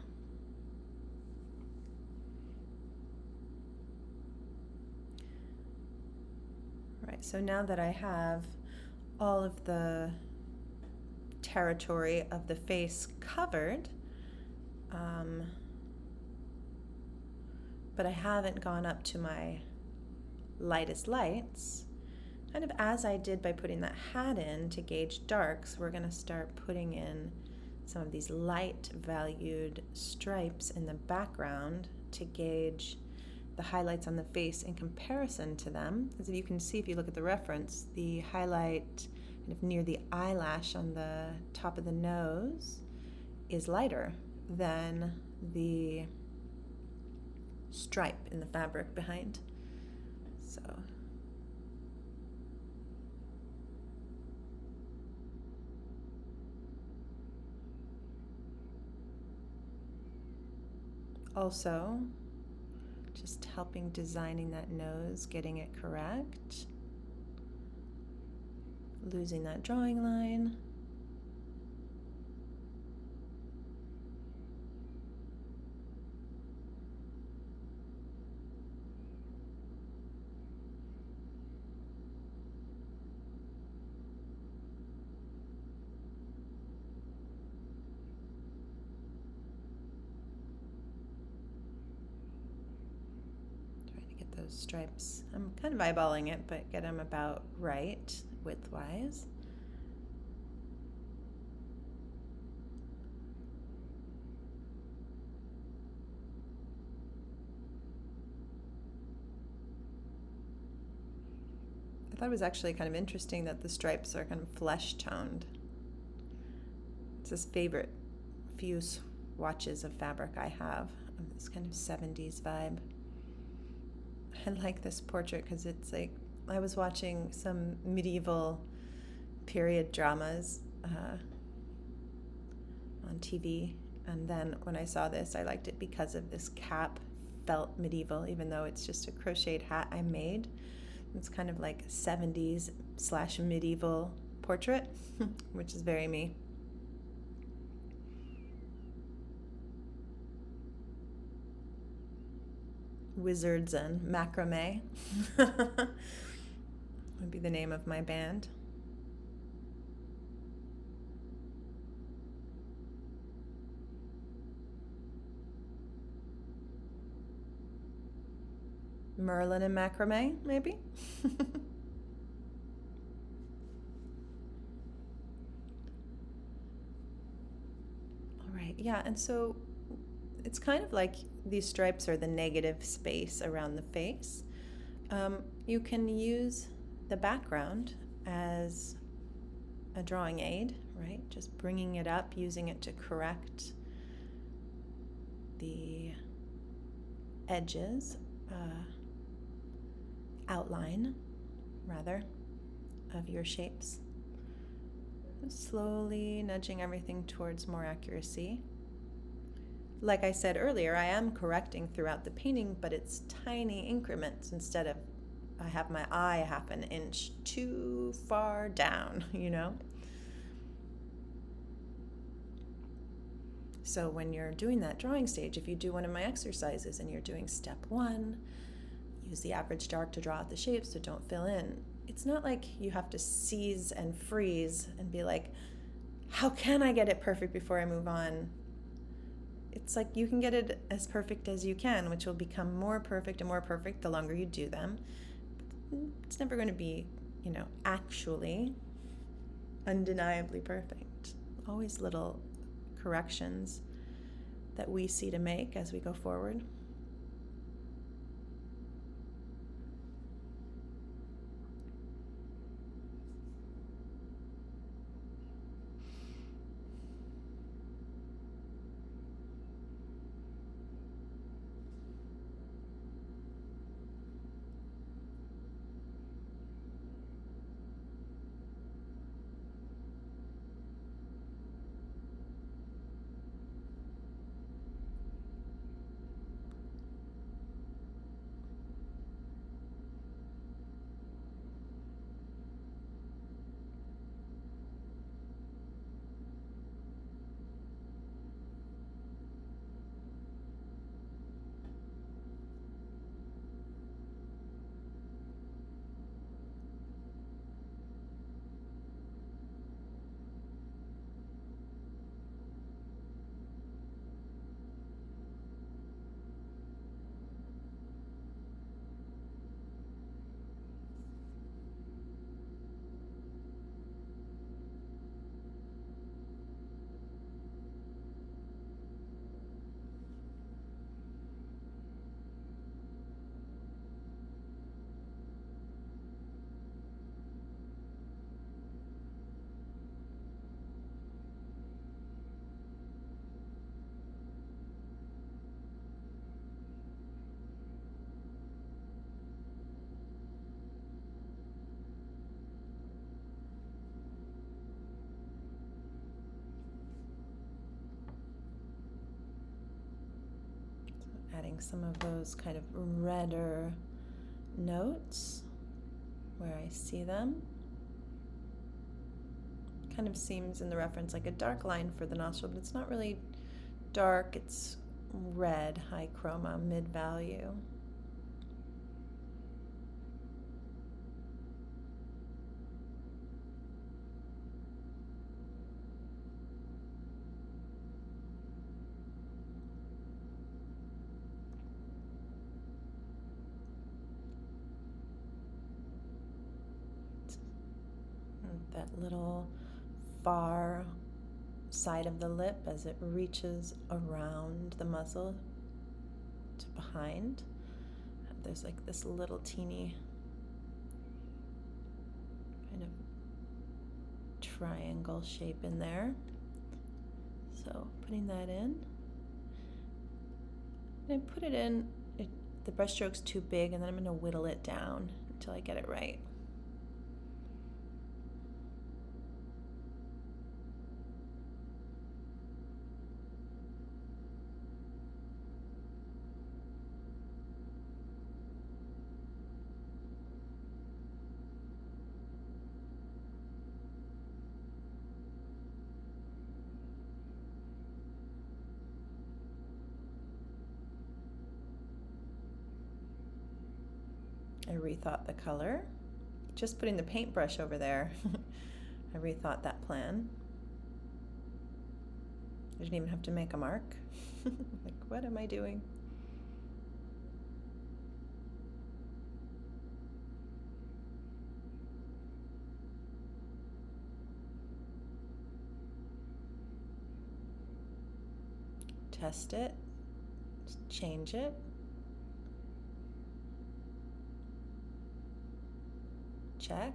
Right, so now that I have all of the territory of the face covered, but I haven't gone up to my lightest lights, kind of as I did by putting that hat in to gauge darks, we're going to start putting in some of these light valued stripes in the background to gauge the highlights on the face in comparison to them. As you can see, if you look at the reference, the highlight kind of near the eyelash on the top of the nose is lighter than the stripe in the fabric behind. So also just helping designing that nose, getting it correct, losing that drawing line. Those stripes. I'm kind of eyeballing it, but get them about right width-wise. I thought it was actually kind of interesting that the stripes are kind of flesh-toned. It's this favorite few swatches of fabric I have, of this kind of 70s vibe. I like this portrait because it's like I was watching some medieval period dramas on TV, and then when I saw this, I liked it because of this cap felt medieval, even though it's just a crocheted hat I made. It's kind of like 70s / medieval portrait, which is very me. Wizards and Macrame would be the name of my band. Merlin and Macrame, maybe? All right, yeah, and so it's kind of like these stripes are the negative space around the face. You can use the background as a drawing aid, right? Just bringing it up, using it to correct the edges, outline, rather, of your shapes. Slowly nudging everything towards more accuracy. Like I said earlier, I am correcting throughout the painting, but it's tiny increments instead of I have my eye half an inch too far down, you know? So when you're doing that drawing stage, if you do one of my exercises and you're doing step 1, use the average dark to draw out the shapes, so don't fill in. It's not like you have to seize and freeze and be like, how can I get it perfect before I move on? It's like you can get it as perfect as you can, which will become more perfect and more perfect the longer you do them. It's never going to be, actually undeniably perfect. Always little corrections that we see to make as we go forward. Adding some of those kind of redder notes where I see them. Kind of seems in the reference like a dark line for the nostril, but it's not really dark, it's red, high chroma, mid-value. That little far side of the lip as it reaches around the muzzle to behind. There's like this little teeny kind of triangle shape in there. So putting that in. And I put it in, the brush stroke's too big, and then I'm going to whittle it down until I get it right. I rethought the color. Just putting the paintbrush over there, I rethought that plan. I didn't even have to make a mark. Like, what am I doing? Test it, change it. Check.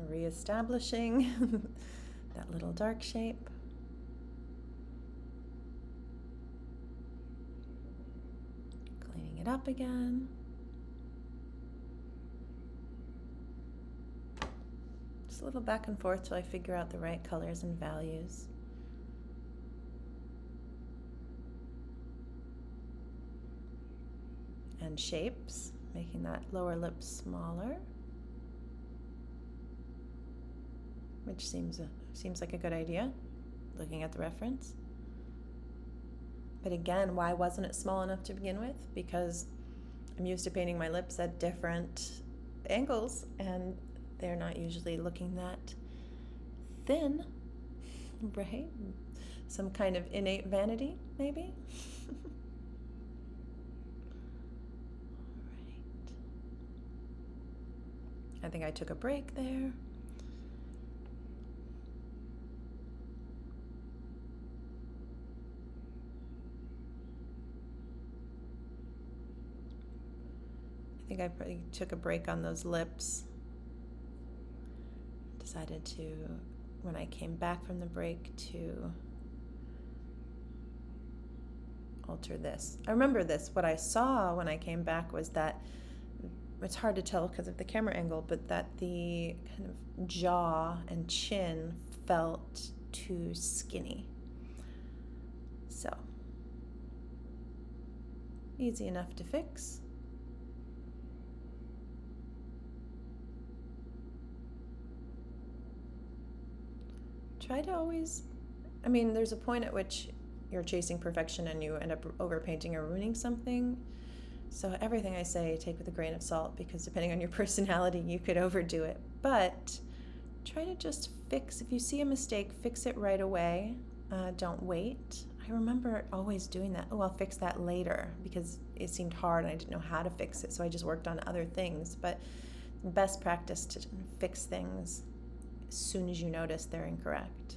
Reestablishing that little dark shape. Cleaning it up again. Just a little back and forth till I figure out the right colors and values. And shapes, making that lower lip smaller. Which seems like a good idea, looking at the reference. But again, why wasn't it small enough to begin with? Because I'm used to painting my lips at different angles, and they're not usually looking that thin, right? Some kind of innate vanity, maybe? All right. I think I took a break there. I think I probably took a break on those lips. Decided to, when I came back from the break, to alter this. I remember this. What I saw when I came back was that, it's hard to tell because of the camera angle, but that the kind of jaw and chin felt too skinny. So, easy enough to fix. try to always, I mean, there's a point at which you're chasing perfection and you end up overpainting or ruining something. So everything I say, take with a grain of salt, because depending on your personality, you could overdo it. But try to just fix, if you see a mistake, fix it right away. Don't wait. I remember always doing that. Oh, I'll fix that later, because it seemed hard and I didn't know how to fix it, so I just worked on other things. But best practice to fix things as soon as you notice they're incorrect.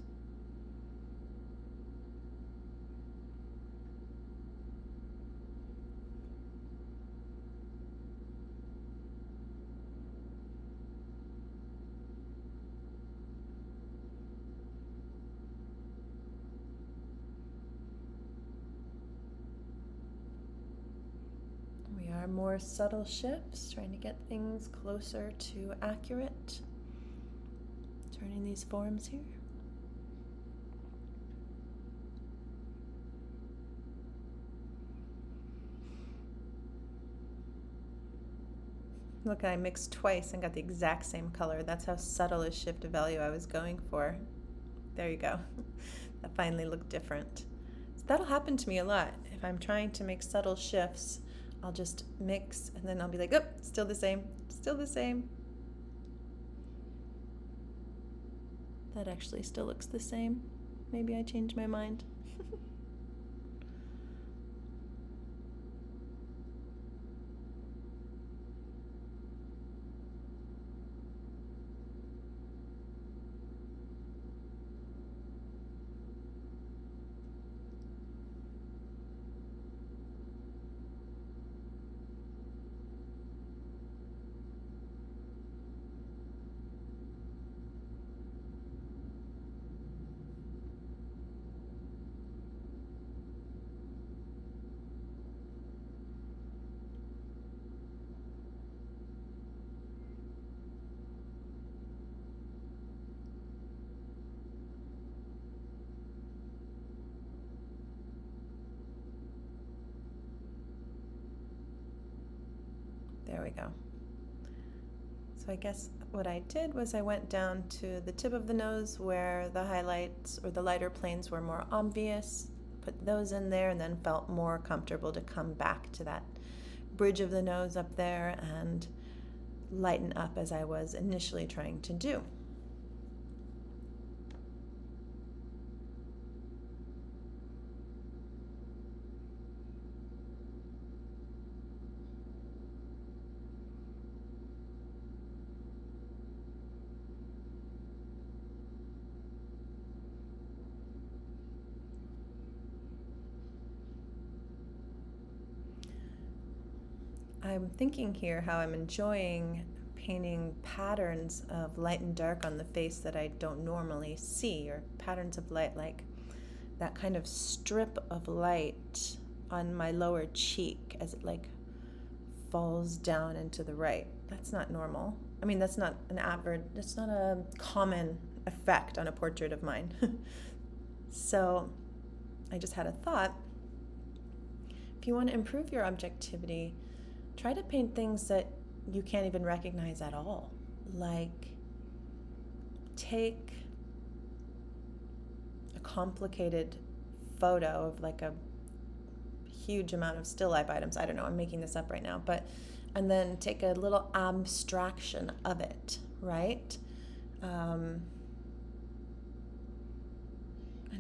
We are more subtle shifts, trying to get things closer to accurate. Turning these forms here. Look, I mixed twice and got the exact same color. That's how subtle a shift of value I was going for. There you go. That finally looked different. So that'll happen to me a lot. If I'm trying to make subtle shifts, I'll just mix and then I'll be like, oh, still the same, still the same. That actually still looks the same. Maybe I changed my mind. There we go. So I guess what I did was I went down to the tip of the nose where the highlights or the lighter planes were more obvious, put those in there, and then felt more comfortable to come back to that bridge of the nose up there and lighten up as I was initially trying to do. I'm thinking here how I'm enjoying painting patterns of light and dark on the face that I don't normally see, or patterns of light like that kind of strip of light on my lower cheek as it like falls down into the right. That's not normal. I mean, that's not a common effect on a portrait of mine. So I just had a thought. If you want to improve your objectivity, try to paint things that you can't even recognize at all. Like, take a complicated photo of like a huge amount of still life items. I don't know, I'm making this up right now, and then take a little abstraction of it, right? And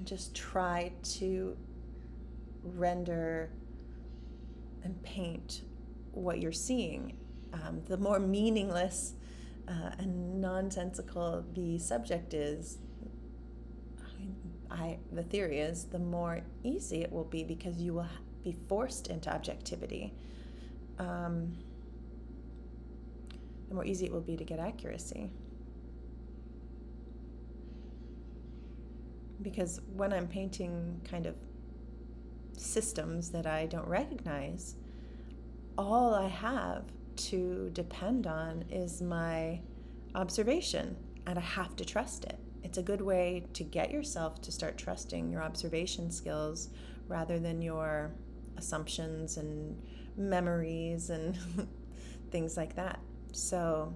just try to render and paint what you're seeing. The more meaningless and nonsensical the subject is, the theory is, the more easy it will be, because you will be forced into objectivity. The more easy it will be to get accuracy. Because when I'm painting kind of systems that I don't recognize, all I have to depend on is my observation, and I have to trust it. It's a good way to get yourself to start trusting your observation skills rather than your assumptions and memories and things like that. So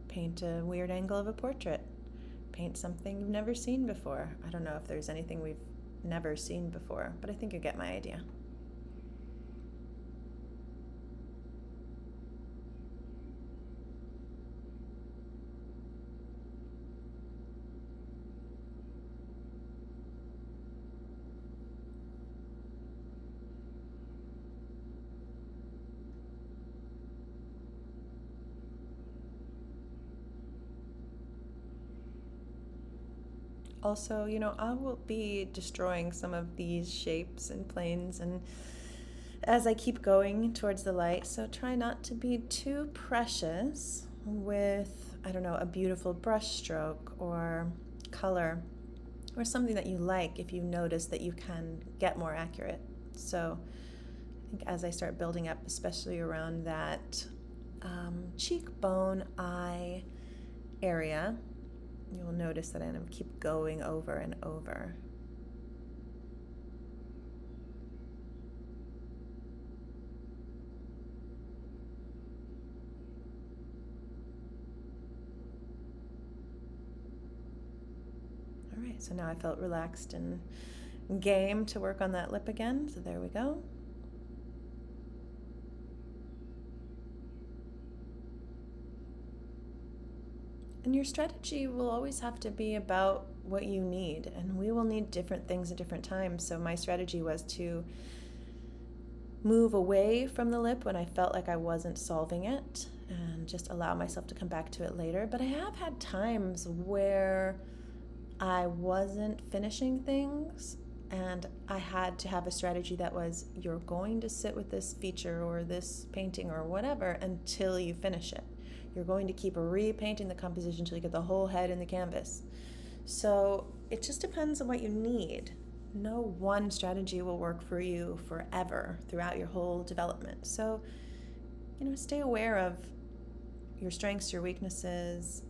paint a weird angle of a portrait. Paint something you've never seen before. I don't know if there's anything we've never seen before, but I think you get my idea. Also, I will be destroying some of these shapes and planes and as I keep going towards the light, so try not to be too precious with, I don't know, a beautiful brush stroke or color or something that you like if you notice that you can get more accurate. So I think as I start building up, especially around that cheekbone eye area, you'll notice that I keep going over and over. All right, so now I felt relaxed and game to work on that lip again, so there we go. And your strategy will always have to be about what you need, and we will need different things at different times. So my strategy was to move away from the lip when I felt like I wasn't solving it and just allow myself to come back to it later. But I have had times where I wasn't finishing things and I had to have a strategy that was, you're going to sit with this feature or this painting or whatever until you finish it. You're going to keep repainting the composition until you get the whole head in the canvas. So it just depends on what you need. No one strategy will work for you forever throughout your whole development. So, stay aware of your strengths, your weaknesses,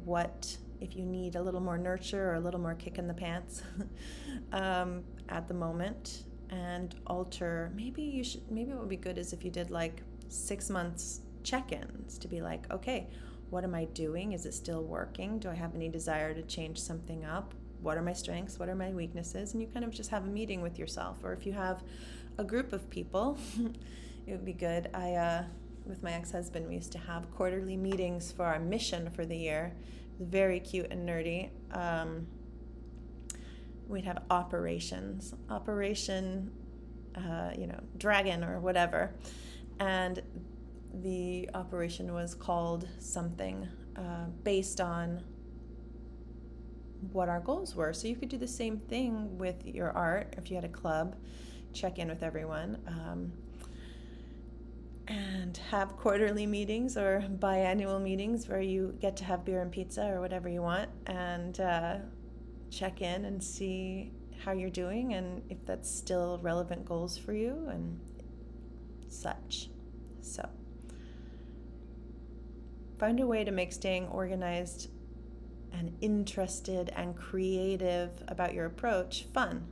what if you need a little more nurture or a little more kick in the pants at the moment, and alter. Maybe what would be good is if you did like 6 months check-ins to be like, okay, what am I doing? Is it still working? Do I have any desire to change something up? What are my strengths? What are my weaknesses? And you kind of just have a meeting with yourself. Or if you have a group of people, it would be good. With my ex-husband, we used to have quarterly meetings for our mission for the year. It was very cute and nerdy. We'd have Operation, Dragon or whatever. And the operation was called something based on what our goals were. So you could do the same thing with your art. If you had a club, check in with everyone and have quarterly meetings or biannual meetings where you get to have beer and pizza or whatever you want, and check in and see how you're doing and if that's still relevant goals for you and such. So find a way to make staying organized and interested and creative about your approach fun.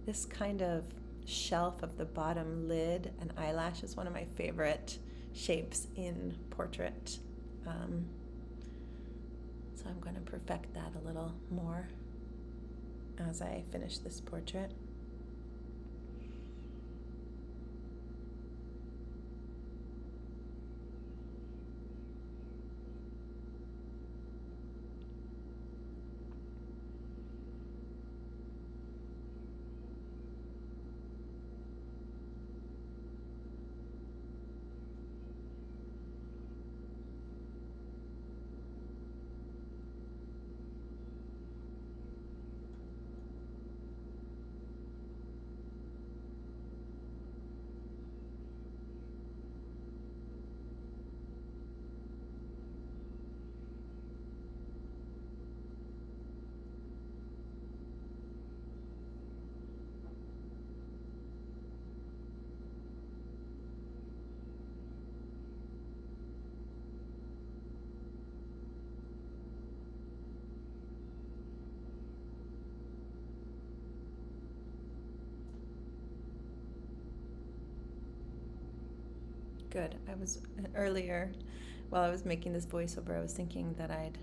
This kind of shelf of the bottom lid and eyelash is one of my favorite shapes in portrait. So I'm going to perfect that a little more as I finish this portrait. Good. I was earlier, while I was making this voiceover, I was thinking that I'd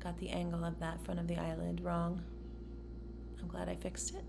got the angle of that front of the eyelid wrong. I'm glad I fixed it.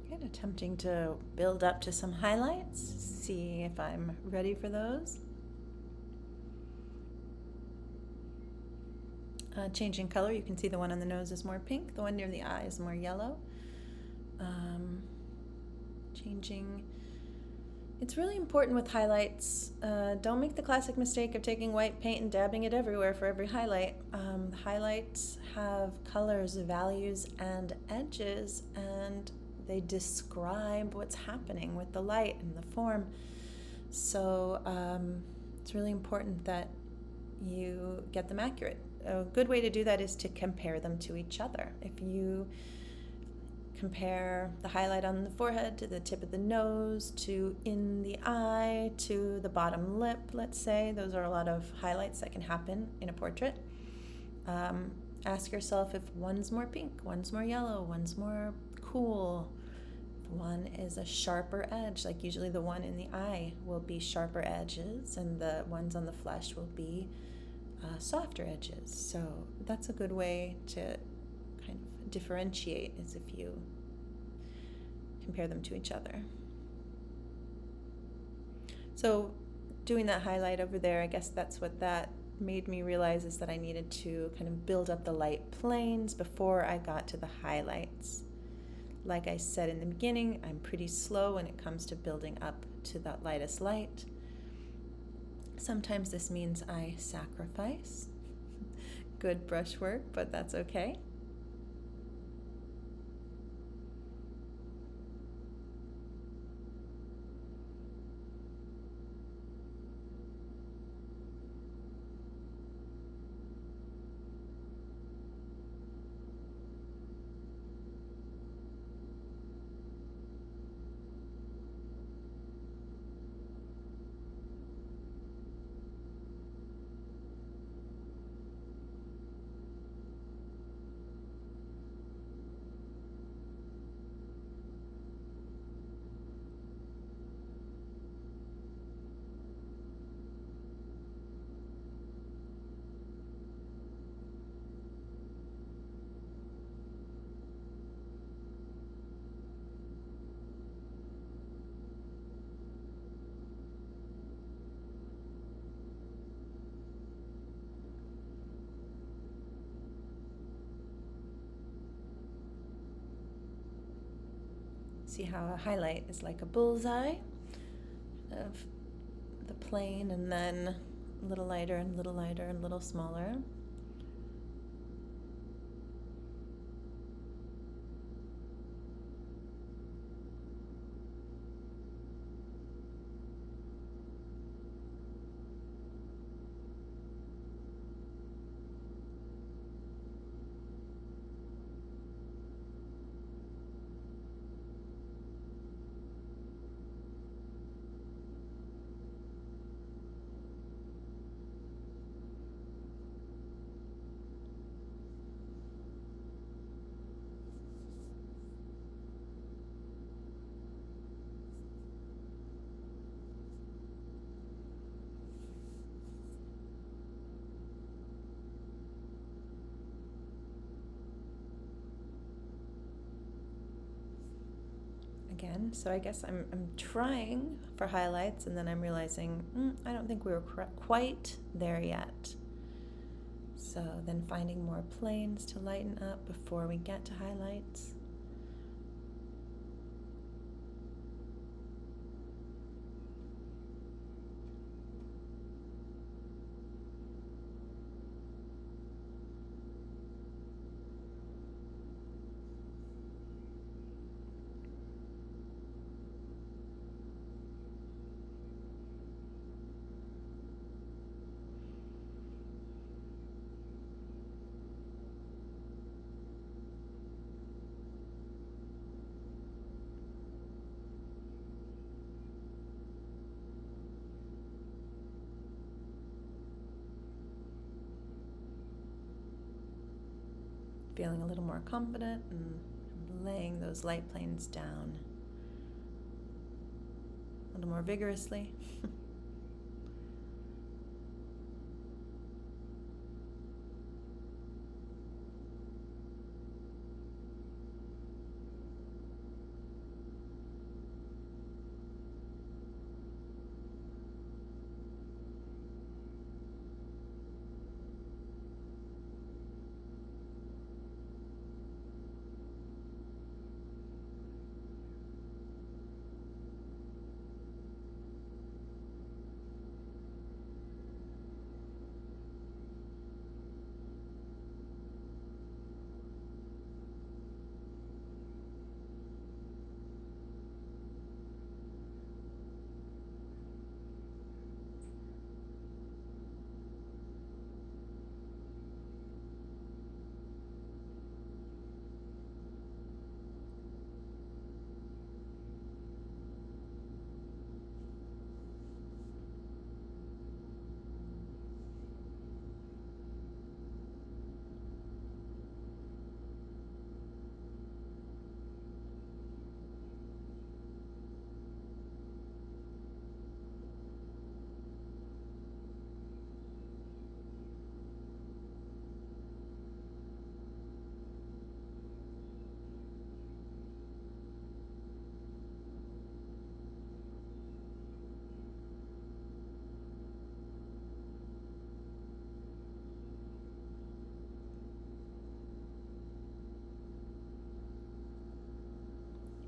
Good. Attempting to build up to some highlights, see if I'm ready for those. Changing color, you can see the one on the nose is more pink, the one near the eye is more yellow. Changing. It's really important with highlights. Don't make the classic mistake of taking white paint and dabbing it everywhere for every highlight. Highlights have colors, values, and edges, and they describe what's happening with the light and the form. So it's really important that you get them accurate. A good way to do that is to compare them to each other. If you compare the highlight on the forehead to the tip of the nose, to in the eye, to the bottom lip, let's say, those are a lot of highlights that can happen in a portrait. Ask yourself if one's more pink, one's more yellow, one's more cool. One is a sharper edge, like usually the one in the eye will be sharper edges and the ones on the flesh will be softer edges. So that's a good way to kind of differentiate, is if you compare them to each other. So doing that highlight over there, I guess that's what that made me realize, is that I needed to kind of build up the light planes before I got to the highlights. Like I said in the beginning, I'm pretty slow when it comes to building up to that lightest light. Sometimes this means I sacrifice good brush work, but that's okay. See how a highlight is like a bullseye of the plane, and then a little lighter and a little lighter and a little smaller. again. So I guess I'm trying for highlights, and then I'm realizing I don't think we were quite there yet. So then finding more planes to lighten up before we get to highlights. Feeling a little more confident and laying those light planes down a little more vigorously.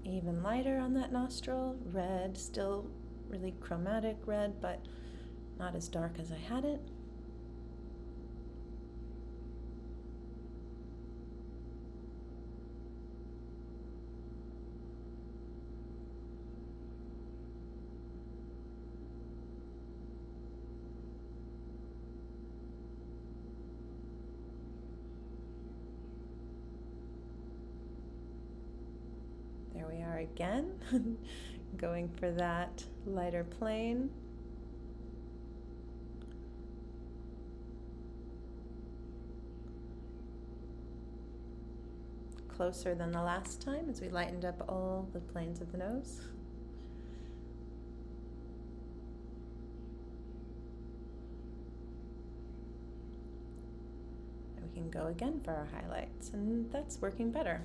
Even lighter on that nostril, red, still really chromatic red, but not as dark as I had it. There we are again, going for that lighter plane. Closer than the last time as we lightened up all the planes of the nose. And we can go again for our highlights, and that's working better.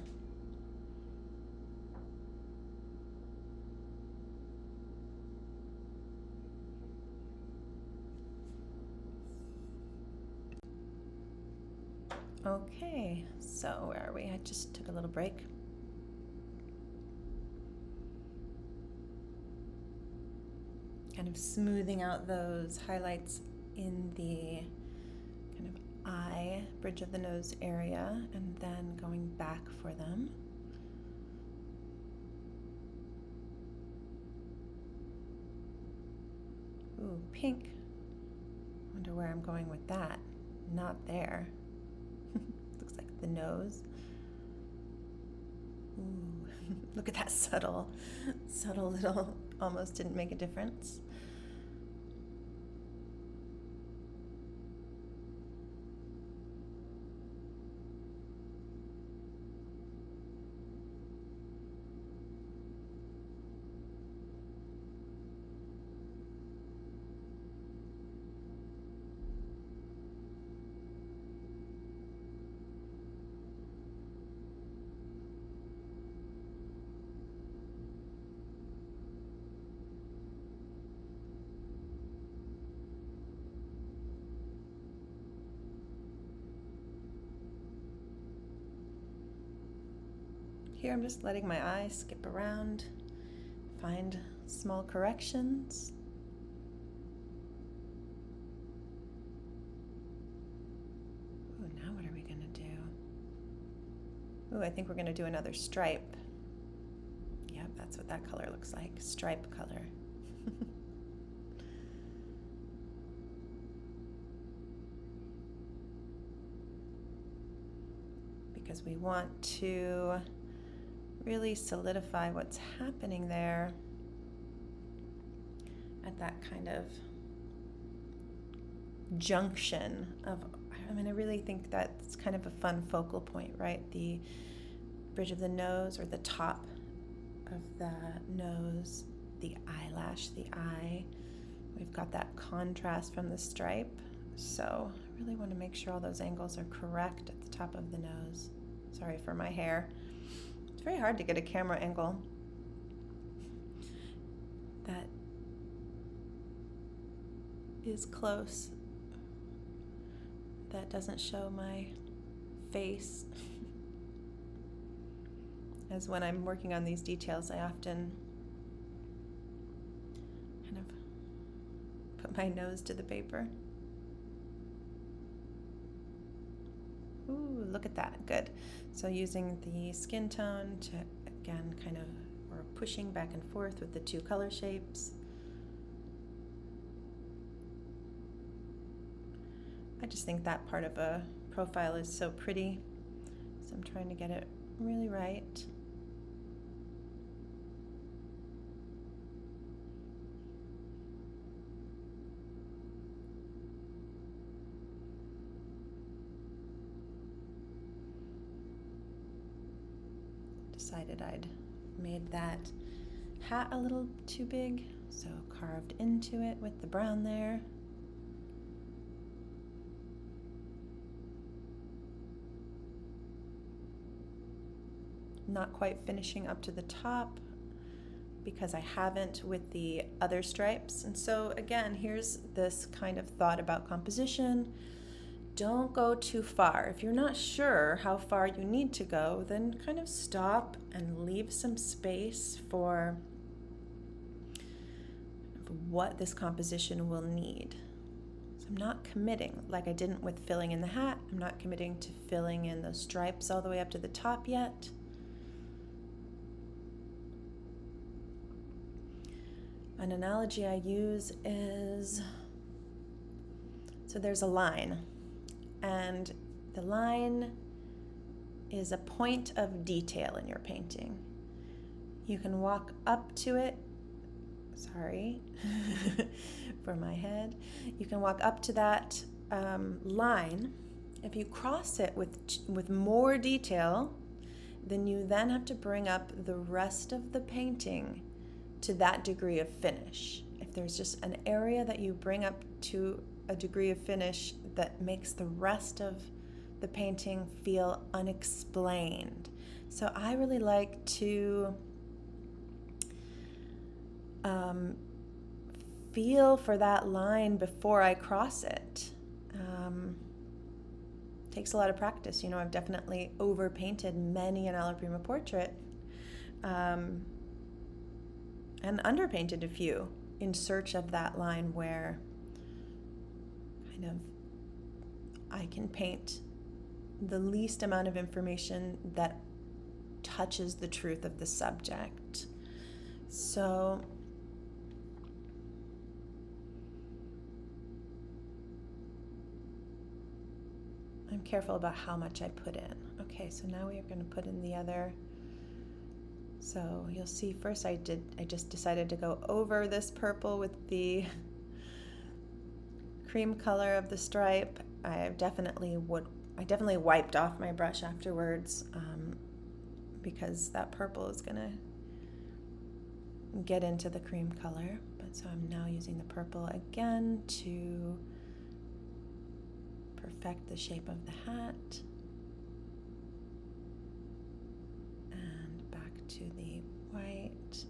Okay, so where are we? I just took a little break. Kind of smoothing out those highlights in the kind of eye, bridge of the nose area, and then going back for them. Ooh, pink. Wonder where I'm going with that. Not there. Looks like the nose. Ooh, look at that subtle little, almost didn't make a difference. here I'm just letting my eye skip around, find small corrections. Ooh, now what are we gonna do? Ooh, I think we're gonna do another stripe. Yep, that's what that color looks like, stripe color. Because we want to really solidify what's happening there at that kind of junction of, I mean, I really think that's kind of a fun focal point, right? The bridge of the nose, or the top of the nose, the eyelash, the eye. We've got that contrast from the stripe. So I really want to make sure all those angles are correct at the top of the nose. Sorry for my hair. It's very hard to get a camera angle that is close, that doesn't show my face. As when I'm working on these details, I often kind of put my nose to the paper. Ooh, look at that, good. So using the skin tone to, again, kind of, we're pushing back and forth with the two color shapes. I just think that part of a profile is so pretty, so I'm trying to get it really right. Decided I'd made that hat a little too big, so carved into it with the brown there. Not quite finishing up to the top because I haven't with the other stripes. And so again, here's this kind of thought about composition. Don't go too far. If you're not sure how far you need to go, then kind of stop and leave some space for what this composition will need. So I'm not committing, like I didn't with filling in the hat. I'm not committing to filling in those stripes all the way up to the top yet. An analogy I use is, so there's a line, and the line is a point of detail in your painting. You can walk up to it, sorry for my head, you can walk up to that line. If you cross it with more detail, then you then have to bring up the rest of the painting to that degree of finish. If there's just an area that you bring up to a degree of finish that makes the rest of the painting feel unexplained. So I really like to feel for that line before I cross it. Takes a lot of practice. You know, I've definitely overpainted many an alla prima portrait, and underpainted a few in search of that line where kind of I can paint the least amount of information that touches the truth of the subject. So I'm careful about how much I put in. Okay, so now we are going to put in the other. So you'll see first I just decided to go over this purple with the cream color of the stripe. I definitely wiped off my brush afterwards, because that purple is gonna get into the cream color. But so I'm now using the purple again to perfect the shape of the hat. And back to the white.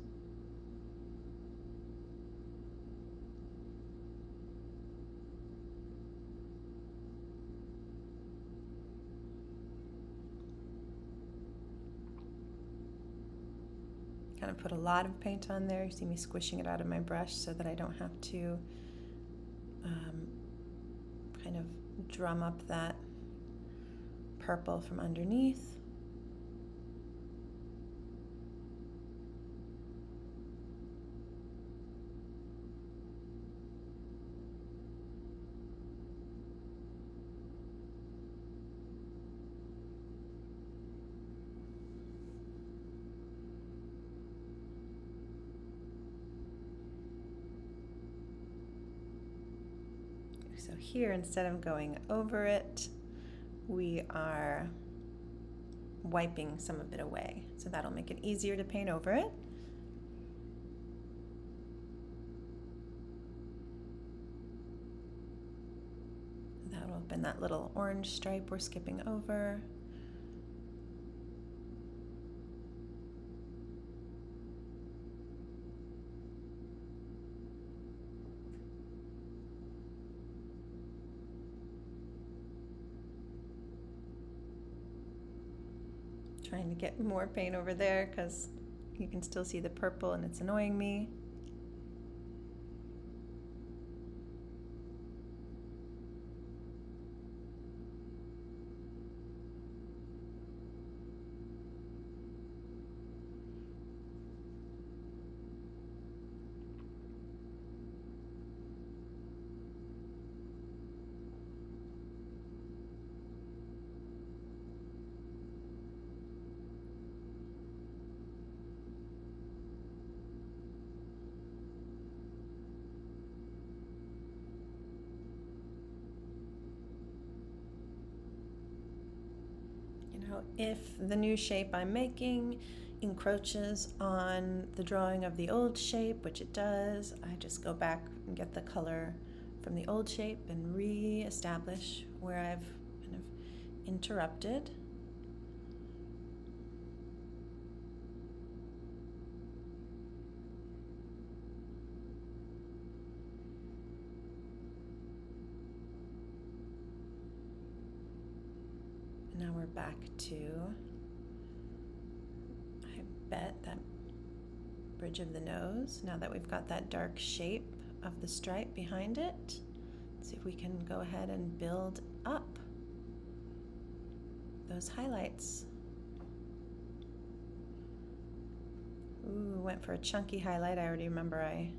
kind of put a lot of paint on there. You see me squishing it out of my brush so that I don't have to kind of drum up that purple from underneath. So here, instead of going over it, we are wiping some of it away. So that'll make it easier to paint over it. That'll open that little orange stripe we're skipping over. Trying to get more paint over there because you can still see the purple and it's annoying me. If the new shape I'm making encroaches on the drawing of the old shape, which it does, I just go back and get the color from the old shape and re-establish where I've kind of interrupted. Now we're back to, I bet, that bridge of the nose. Now that we've got that dark shape of the stripe behind it, let's see if we can go ahead and build up those highlights. Ooh, went for a chunky highlight. I already remember I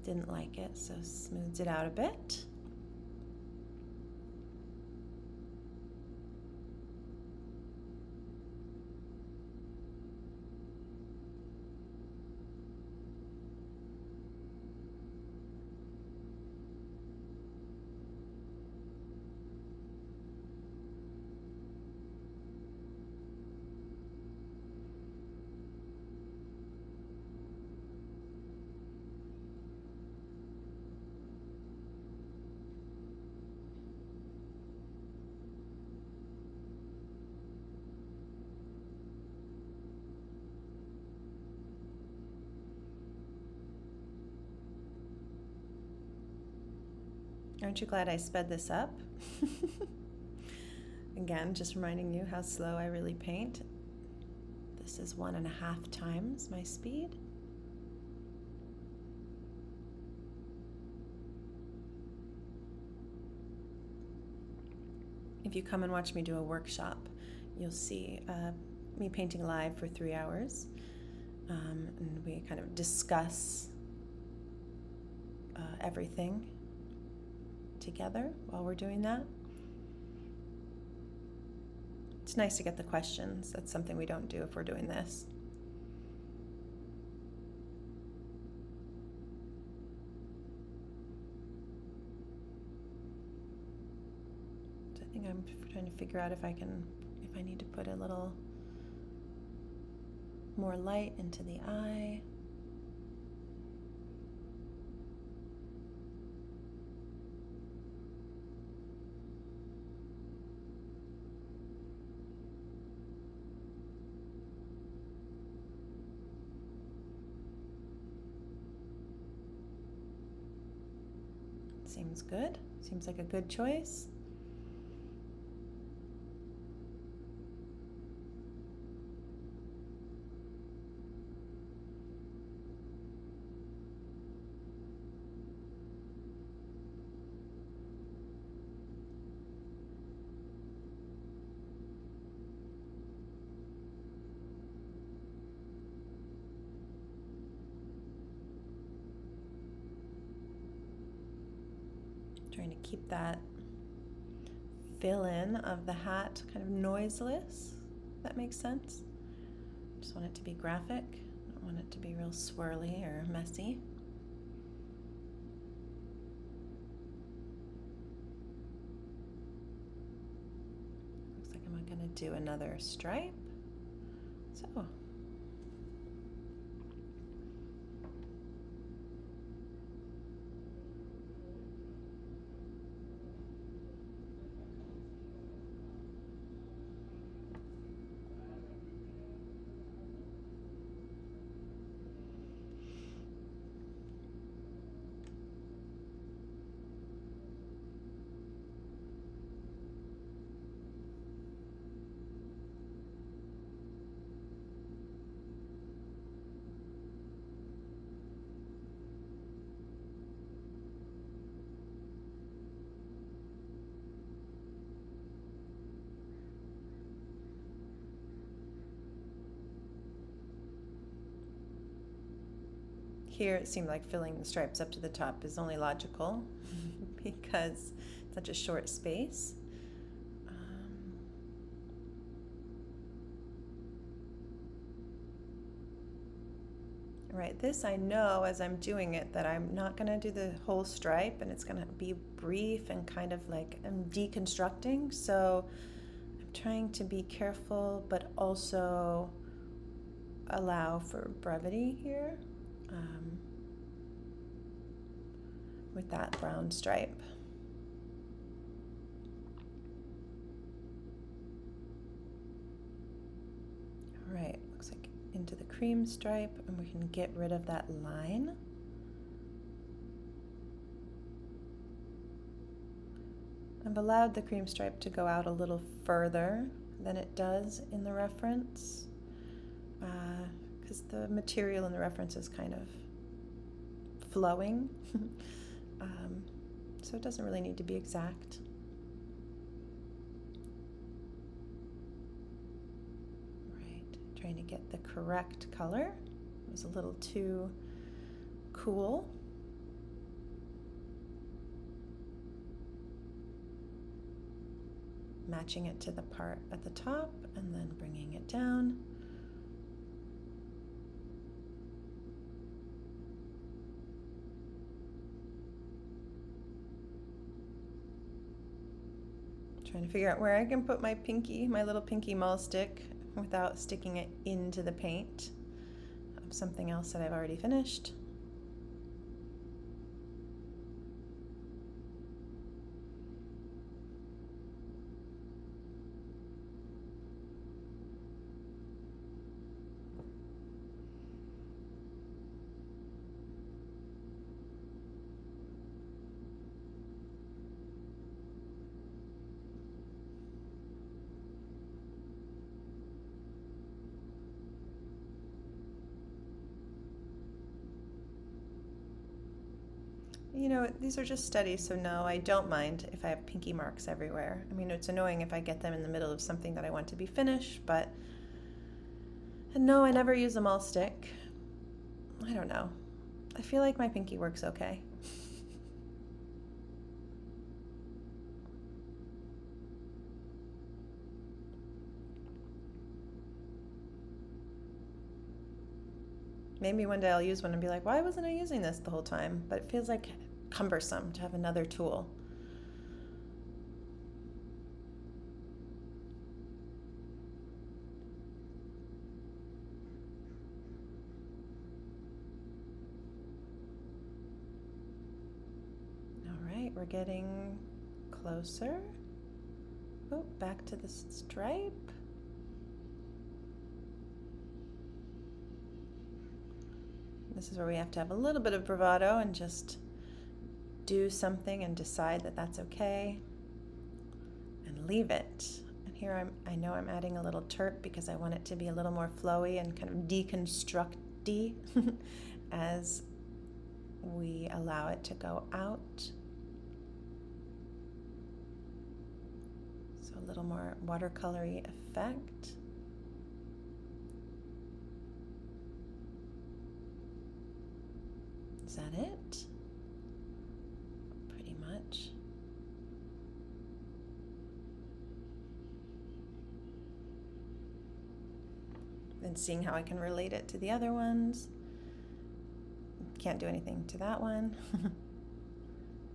didn't like it, so smoothed it out a bit. Aren't you glad I sped this up? Again, just reminding you how slow I really paint. This is 1.5 times my speed. If you come and watch me do a workshop, you'll see me painting live for 3 hours. And we kind of discuss everything together while we're doing that. It's nice to get the questions. That's something we don't do if we're doing this. So I think I'm trying to figure out if I need to put a little more light into the eye. Seems good. Seems like a good choice. trying to keep that fill-in of the hat kind of noiseless, if that makes sense. Just want it to be graphic. Don't want it to be real swirly or messy. Looks like I'm going to do another stripe. So. Here it seemed like filling the stripes up to the top is only logical because it's such a short space. Right, this I know as I'm doing it that I'm not going to do the whole stripe and it's going to be brief and kind of like I'm deconstructing. So I'm trying to be careful but also allow for brevity here. With that brown stripe. All right, looks like into the cream stripe, and we can get rid of that line. I've allowed the cream stripe to go out a little further than it does in the reference, because the material in the reference is kind of flowing. So it doesn't really need to be exact. Right, trying to get the correct color. It was a little too cool. Matching it to the part at the top and then bringing it down. Trying to figure out where I can put my pinky, my little pinky mall stick, without sticking it into the paint of something else that I've already finished. You know, these are just studies, so no, I don't mind if I have pinky marks everywhere. I mean, it's annoying if I get them in the middle of something that I want to be finished, but and no, I never use a mall stick. I don't know. I feel like my pinky works okay. Maybe one day I'll use one and be like, why wasn't I using this the whole time? But it feels like cumbersome to have another tool. All right, we're getting closer. Oh, back to the stripe. This is where we have to have a little bit of bravado and just do something and decide that that's okay and leave it. And here I know I'm adding a little terp because I want it to be a little more flowy and kind of deconstructy as we allow it to go out. So a little more watercolory effect. Is that it? Pretty much. and seeing how I can relate it to the other ones. Can't do anything to that one.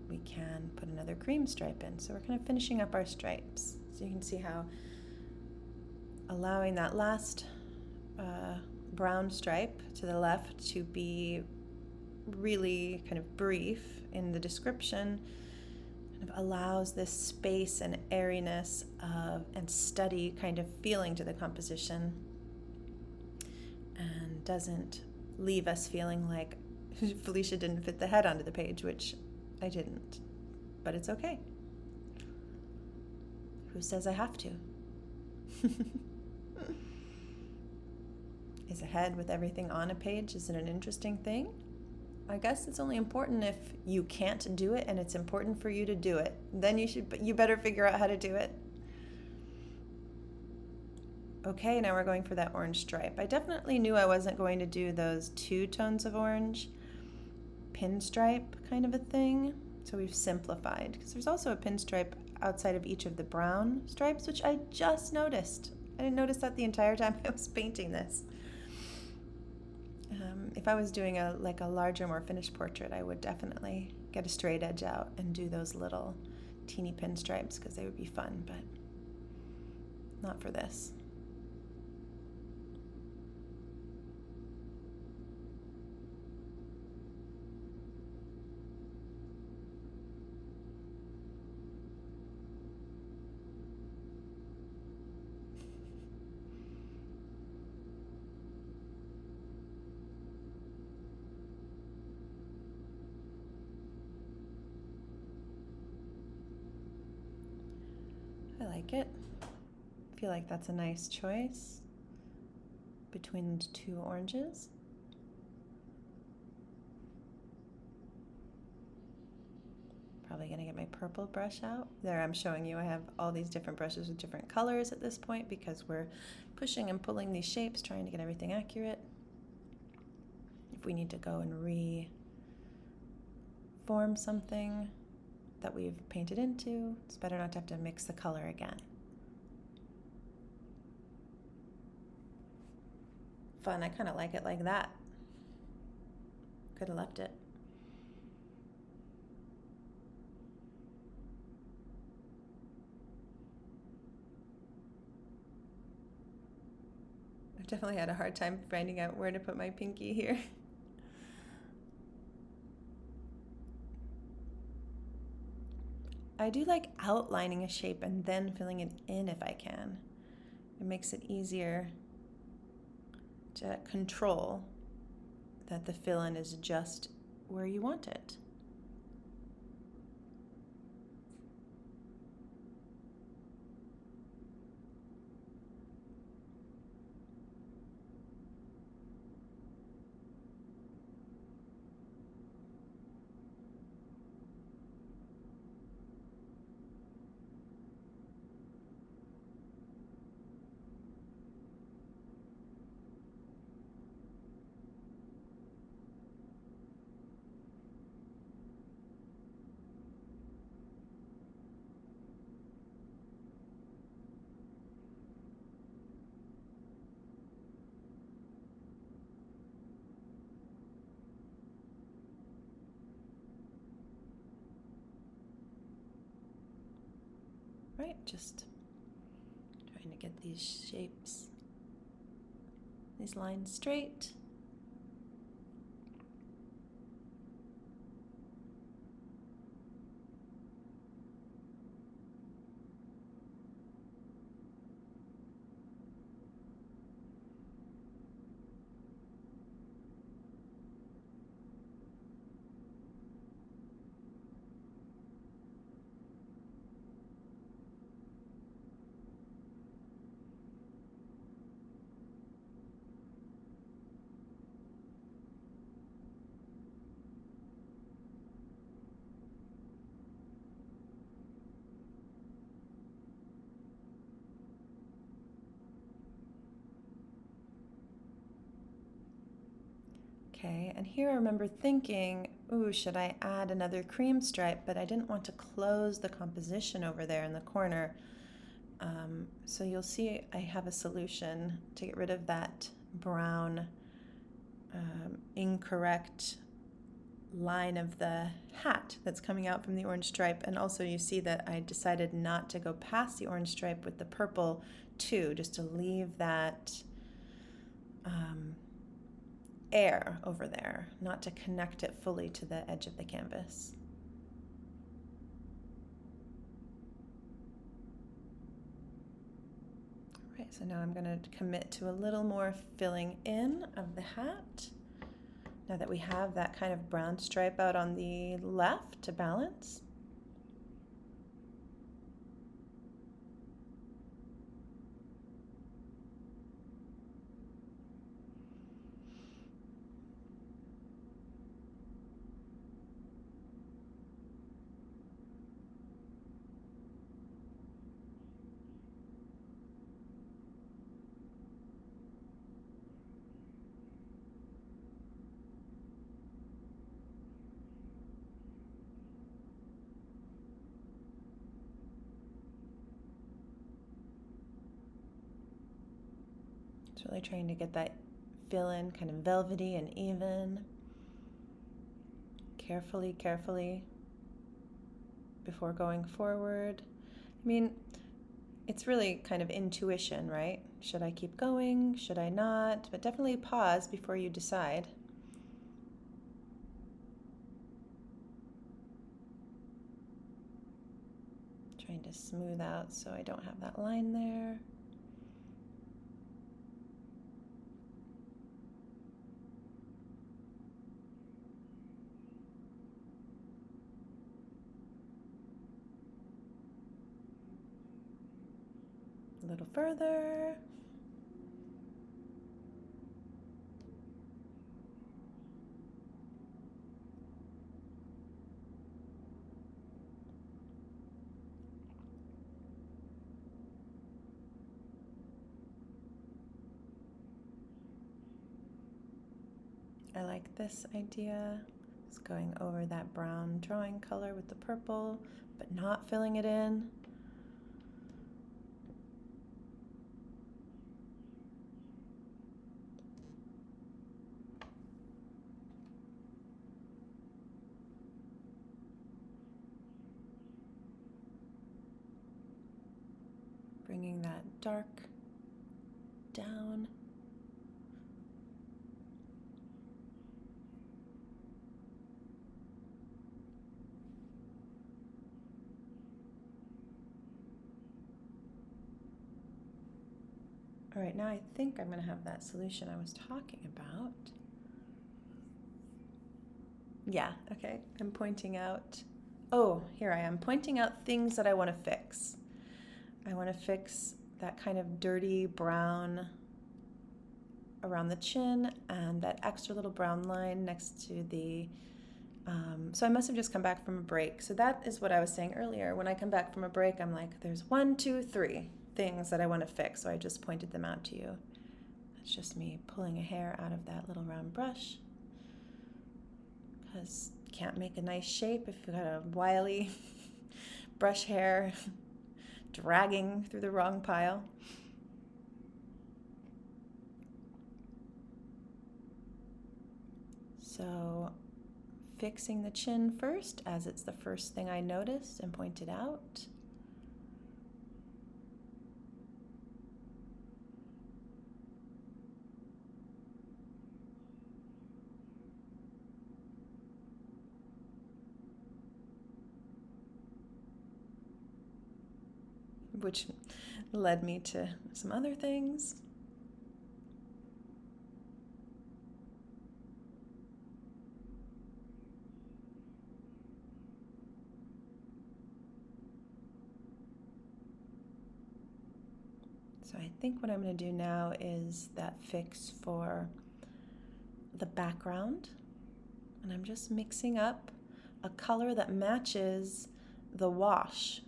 We can put another cream stripe in. So we're kind of finishing up our stripes. So you can see how allowing that last brown stripe to the left to be really kind of brief in the description kind of allows this space and airiness and steady kind of feeling to the composition, and doesn't leave us feeling like Felicia didn't fit the head onto the page, which I didn't, but it's okay. Who says I have to? Is a head with everything on a page, is it an interesting thing? I guess it's only important if you can't do it and it's important for you to do it. Then you better figure out how to do it. Okay, now we're going for that orange stripe. I definitely knew I wasn't going to do those 2 tones of orange pinstripe kind of a thing. So we've simplified, because there's also a pinstripe outside of each of the brown stripes, which I just noticed. I didn't notice that the entire time I was painting this. If I was doing a larger, more finished portrait, I would definitely get a straight edge out and do those little teeny pinstripes, because they would be fun, but not for this. I like it. I feel like that's a nice choice between the 2 oranges. Probably gonna get my purple brush out. There, I'm showing you I have all these different brushes with different colors at this point, because we're pushing and pulling these shapes, trying to get everything accurate. If we need to go and reform something that we've painted into, it's better not to have to mix the color again. Fun, I kind of like it like that. Could have left it. I've definitely had a hard time finding out where to put my pinky here. I do like outlining a shape and then filling it in if I can. It makes it easier to control that the fill-in is just where you want it. Right, just trying to get these shapes, these lines straight. Okay, and here I remember thinking, ooh, should I add another cream stripe? But I didn't want to close the composition over there in the corner. So you'll see I have a solution to get rid of that brown, incorrect line of the hat that's coming out from the orange stripe. And also you see that I decided not to go past the orange stripe with the purple too, just to leave that air over there, not to connect it fully to the edge of the canvas. All right, so now I'm going to commit to a little more filling in of the hat. Now that we have that kind of brown stripe out on the left to balance. It's really trying to get that fill in kind of velvety and even. Carefully, carefully before going forward. I mean, it's really kind of intuition, right? Should I keep going? Should I not? But definitely pause before you decide. Trying to smooth out so I don't have that line there. A little further. I like this idea. Just going over that brown drawing color with the purple, but not filling it in. Bringing that dark down. All right, now I think I'm going to have that solution I was talking about. Yeah, okay, I'm pointing out, oh, here I am, pointing out things that I want to fix. I want to fix that kind of dirty brown around the chin and that extra little brown line next to the, so I must have just come back from a break. So that is what I was saying earlier. When I come back from a break, I'm like, there's 1, 2, 3 things that I want to fix. So I just pointed them out to you. That's just me pulling a hair out of that little round brush. Because you can't make a nice shape if you've got a wily brush hair dragging through the wrong pile. So fixing the chin first, as it's the first thing I noticed and pointed out. Which led me to some other things. So I think what I'm going to do now is that fix for the background. And I'm just mixing up a color that matches the wash.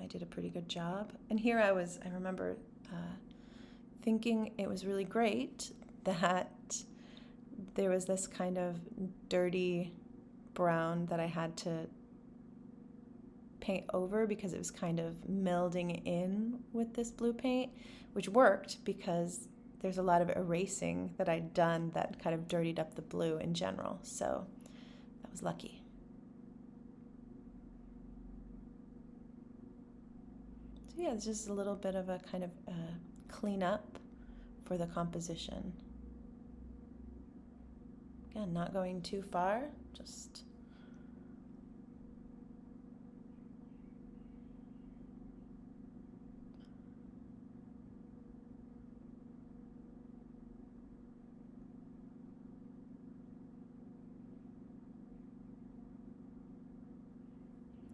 I did a pretty good job. And here I remember thinking it was really great that there was this kind of dirty brown that I had to paint over because it was kind of melding in with this blue paint, which worked because there's a lot of erasing that I'd done that kind of dirtied up the blue in general. So that was lucky. So yeah, it's just a little bit of a kind of cleanup for the composition. Again, not going too far, just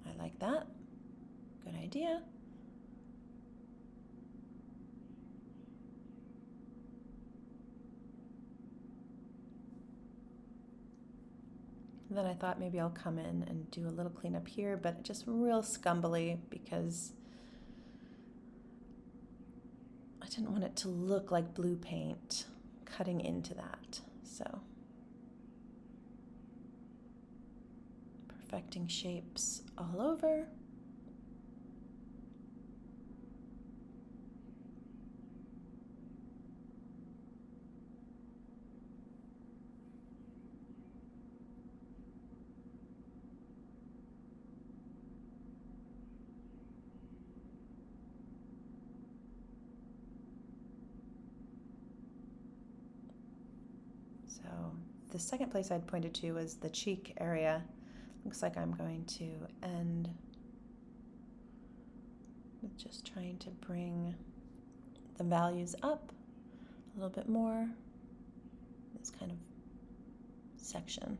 I like that. Good idea. Then I thought maybe I'll come in and do a little cleanup here, but just real scumbly because I didn't want it to look like blue paint cutting into that. So perfecting shapes all over. So the second place I'd pointed to was the cheek area. Looks like I'm going to end with just trying to bring the values up a little bit more. This kind of section.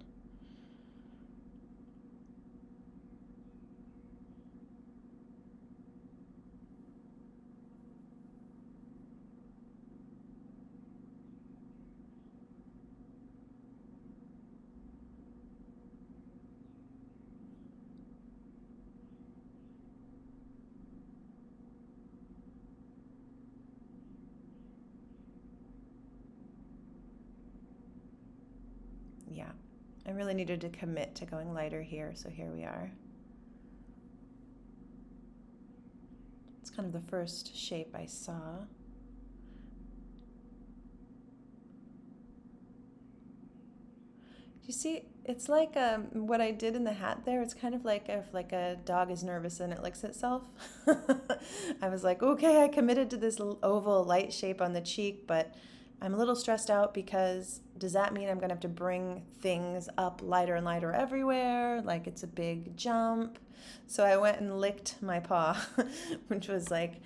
Yeah, I really needed to commit to going lighter here, so here we are. It's kind of the first shape I saw. You see, it's like what I did in the hat there. It's kind of like if like a dog is nervous and it licks itself. I was like, okay, I committed to this oval light shape on the cheek, but I'm a little stressed out because does that mean I'm going to have to bring things up lighter and lighter everywhere? Like it's a big jump. So I went and licked my paw, which was like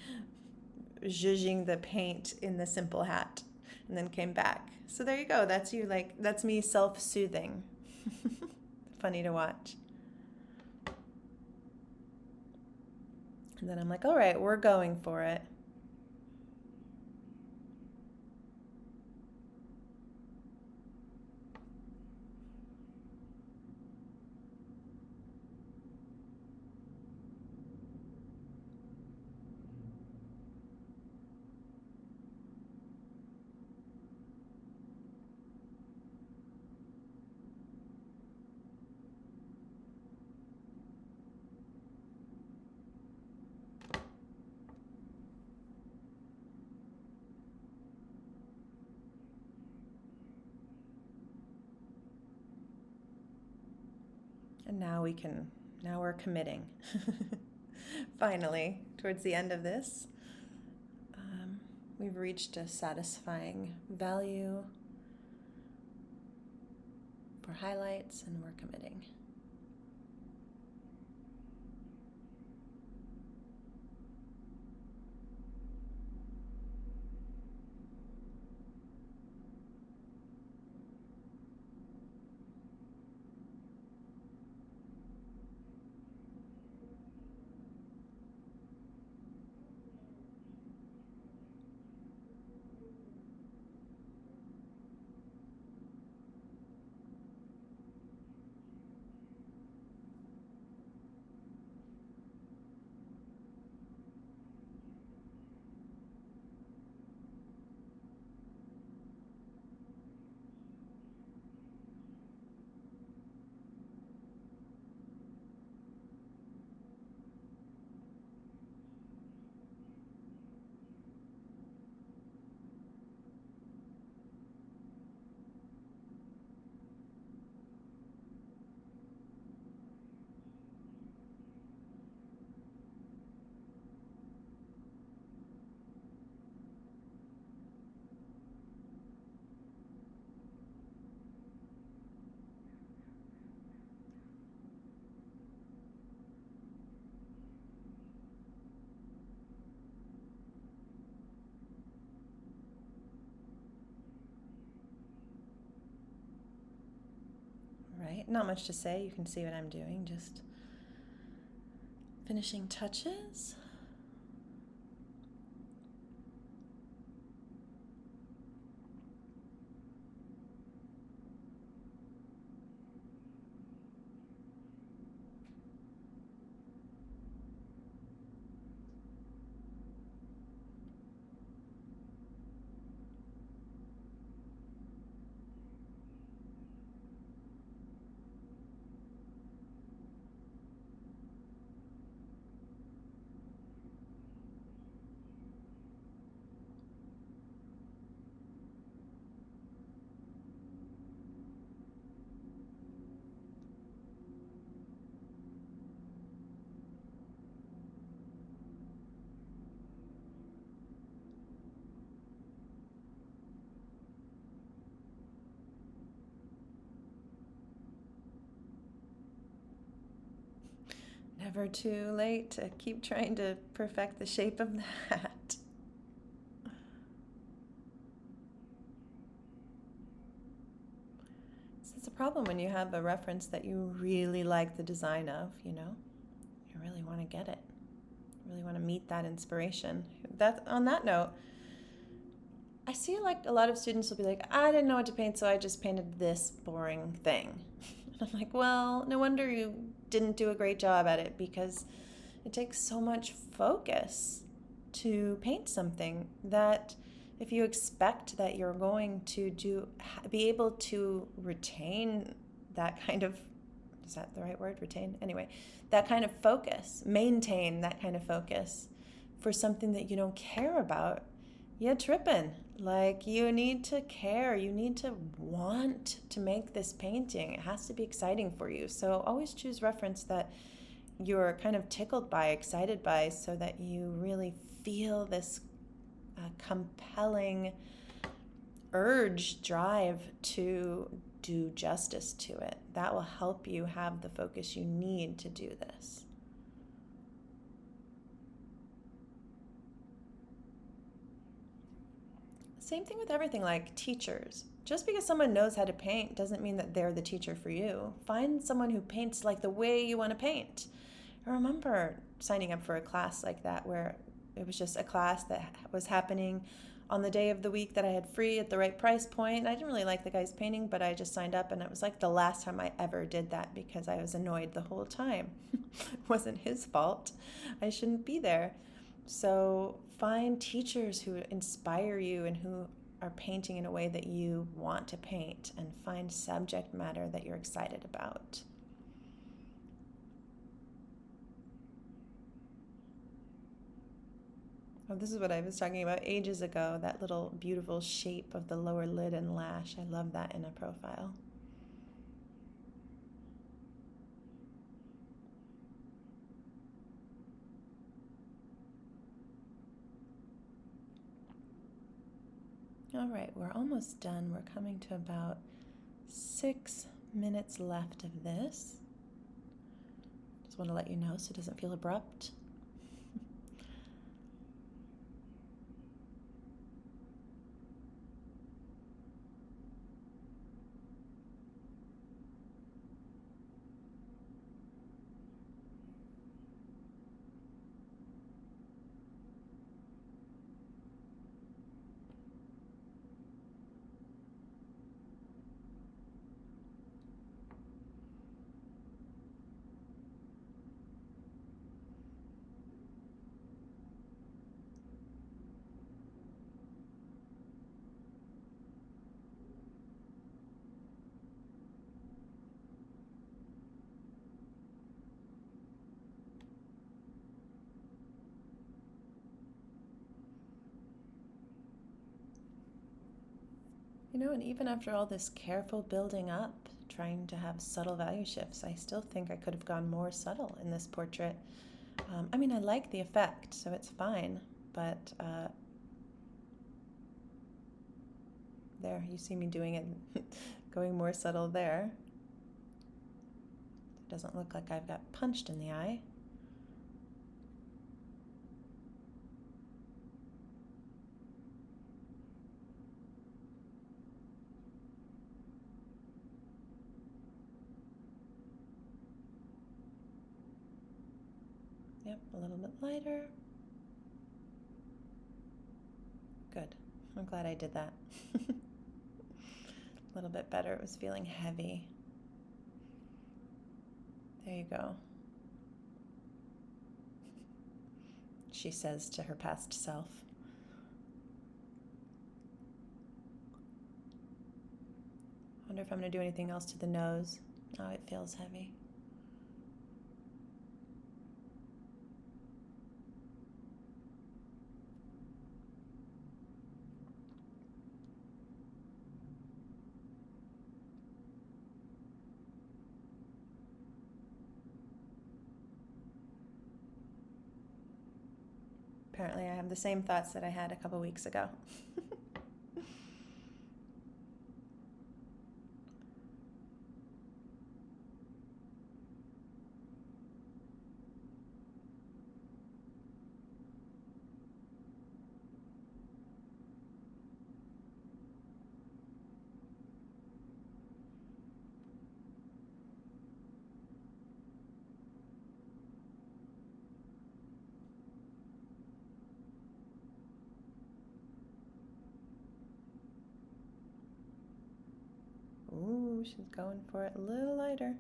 zhuzhing the paint in the simple hat, and then came back. So there you go. That's you, like, that's me self-soothing. Funny to watch. And then I'm like, all right, we're going for it. And now we're committing. Finally, towards the end of this, we've reached a satisfying value for highlights, and we're committing. not much to say. You can see what I'm doing, just finishing touches. Never too late to keep trying to perfect the shape of the hat. It's a problem when you have a reference that you really like the design of, you know? You really want to get it. You really want to meet that inspiration. On that note, I see like a lot of students will be like, I didn't know what to paint, so I just painted this boring thing. And I'm like, well, no wonder you didn't do a great job at it, because it takes so much focus to paint something that if you expect that you're going to be able to retain that kind of, is that the right word, retain? Anyway, that kind of focus, maintain that kind of focus for something that you don't care about, you're tripping. Like, you need to care, you need to want to make this painting. It has to be exciting for you. So always choose reference that you're kind of tickled by, excited by, so that you really feel this compelling drive to do justice to it. That will help you have the focus you need to do this. Same thing with everything, like teachers. Just because someone knows how to paint doesn't mean that they're the teacher for you. Find someone who paints like the way you want to paint. I remember signing up for a class like that, where it was just a class that was happening on the day of the week that I had free at the right price point. I didn't really like the guy's painting, but I just signed up, and it was like the last time I ever did that, because I was annoyed the whole time. It wasn't his fault. I shouldn't be there. So find teachers who inspire you and who are painting in a way that you want to paint, and find subject matter that you're excited about. Oh, this is what I was talking about ages ago, that little beautiful shape of the lower lid and lash. I love that in a profile. All right, we're almost done. We're coming to about 6 minutes left of this. Just want to let you know so it doesn't feel abrupt. You know, and even after all this careful building up, trying to have subtle value shifts, I still think I could have gone more subtle in this portrait. I mean, I like the effect, so it's fine, but there, you see me doing it, going more subtle there. It doesn't look like I've got punched in the eye. Yep, a little bit lighter. Good. I'm glad I did that. A little bit better. It was feeling heavy. There you go. She says to her past self. Wonder if I'm going to do anything else to the nose. Oh, it feels heavy. Apparently I have the same thoughts that I had a couple weeks ago. Ooh, she's going for it a little lighter.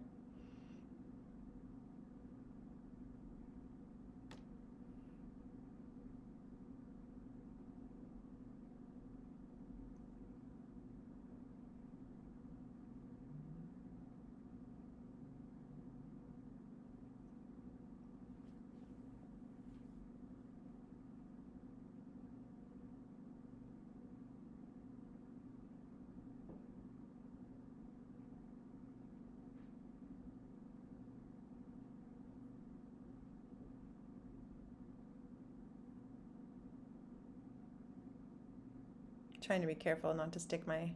Trying to be careful not to stick my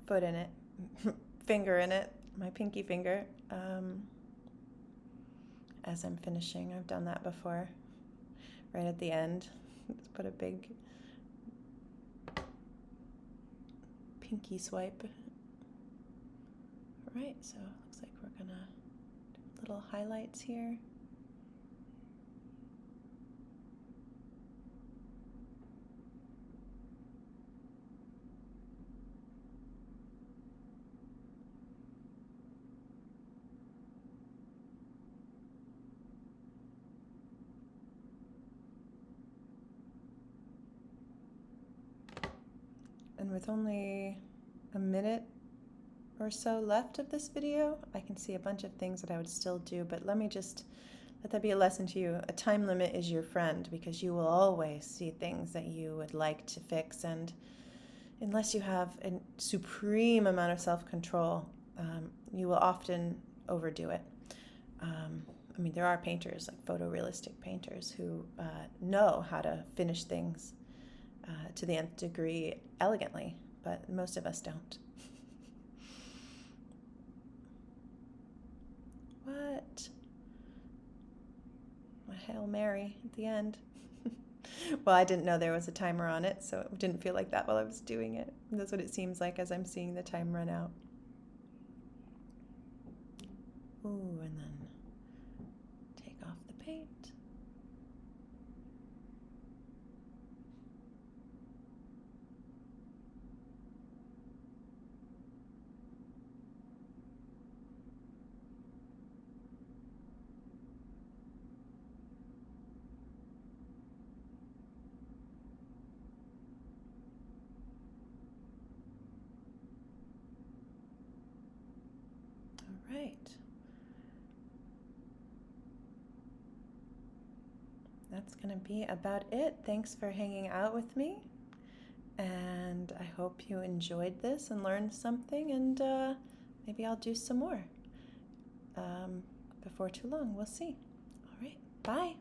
foot in it, finger in it, my pinky finger, as I'm finishing. I've done that before, right at the end. Just put a big pinky swipe. All right, so it looks like we're gonna do little highlights here. And with only a minute or so left of this video, I can see a bunch of things that I would still do, but let that be a lesson to you. A time limit is your friend, because you will always see things that you would like to fix, and unless you have a supreme amount of self-control, you will often overdo it. I mean, there are painters, like photorealistic painters, who know how to finish things to the nth degree elegantly, but most of us don't. What? A Hail Mary at the end. Well, I didn't know there was a timer on it, so it didn't feel like that while I was doing it. That's what it seems like as I'm seeing the time run out. Ooh, and then take off the paint. All right. That's going to be about it. Thanks for hanging out with me, and I hope you enjoyed this and learned something, and maybe I'll do some more before too long. We'll see. All right, bye.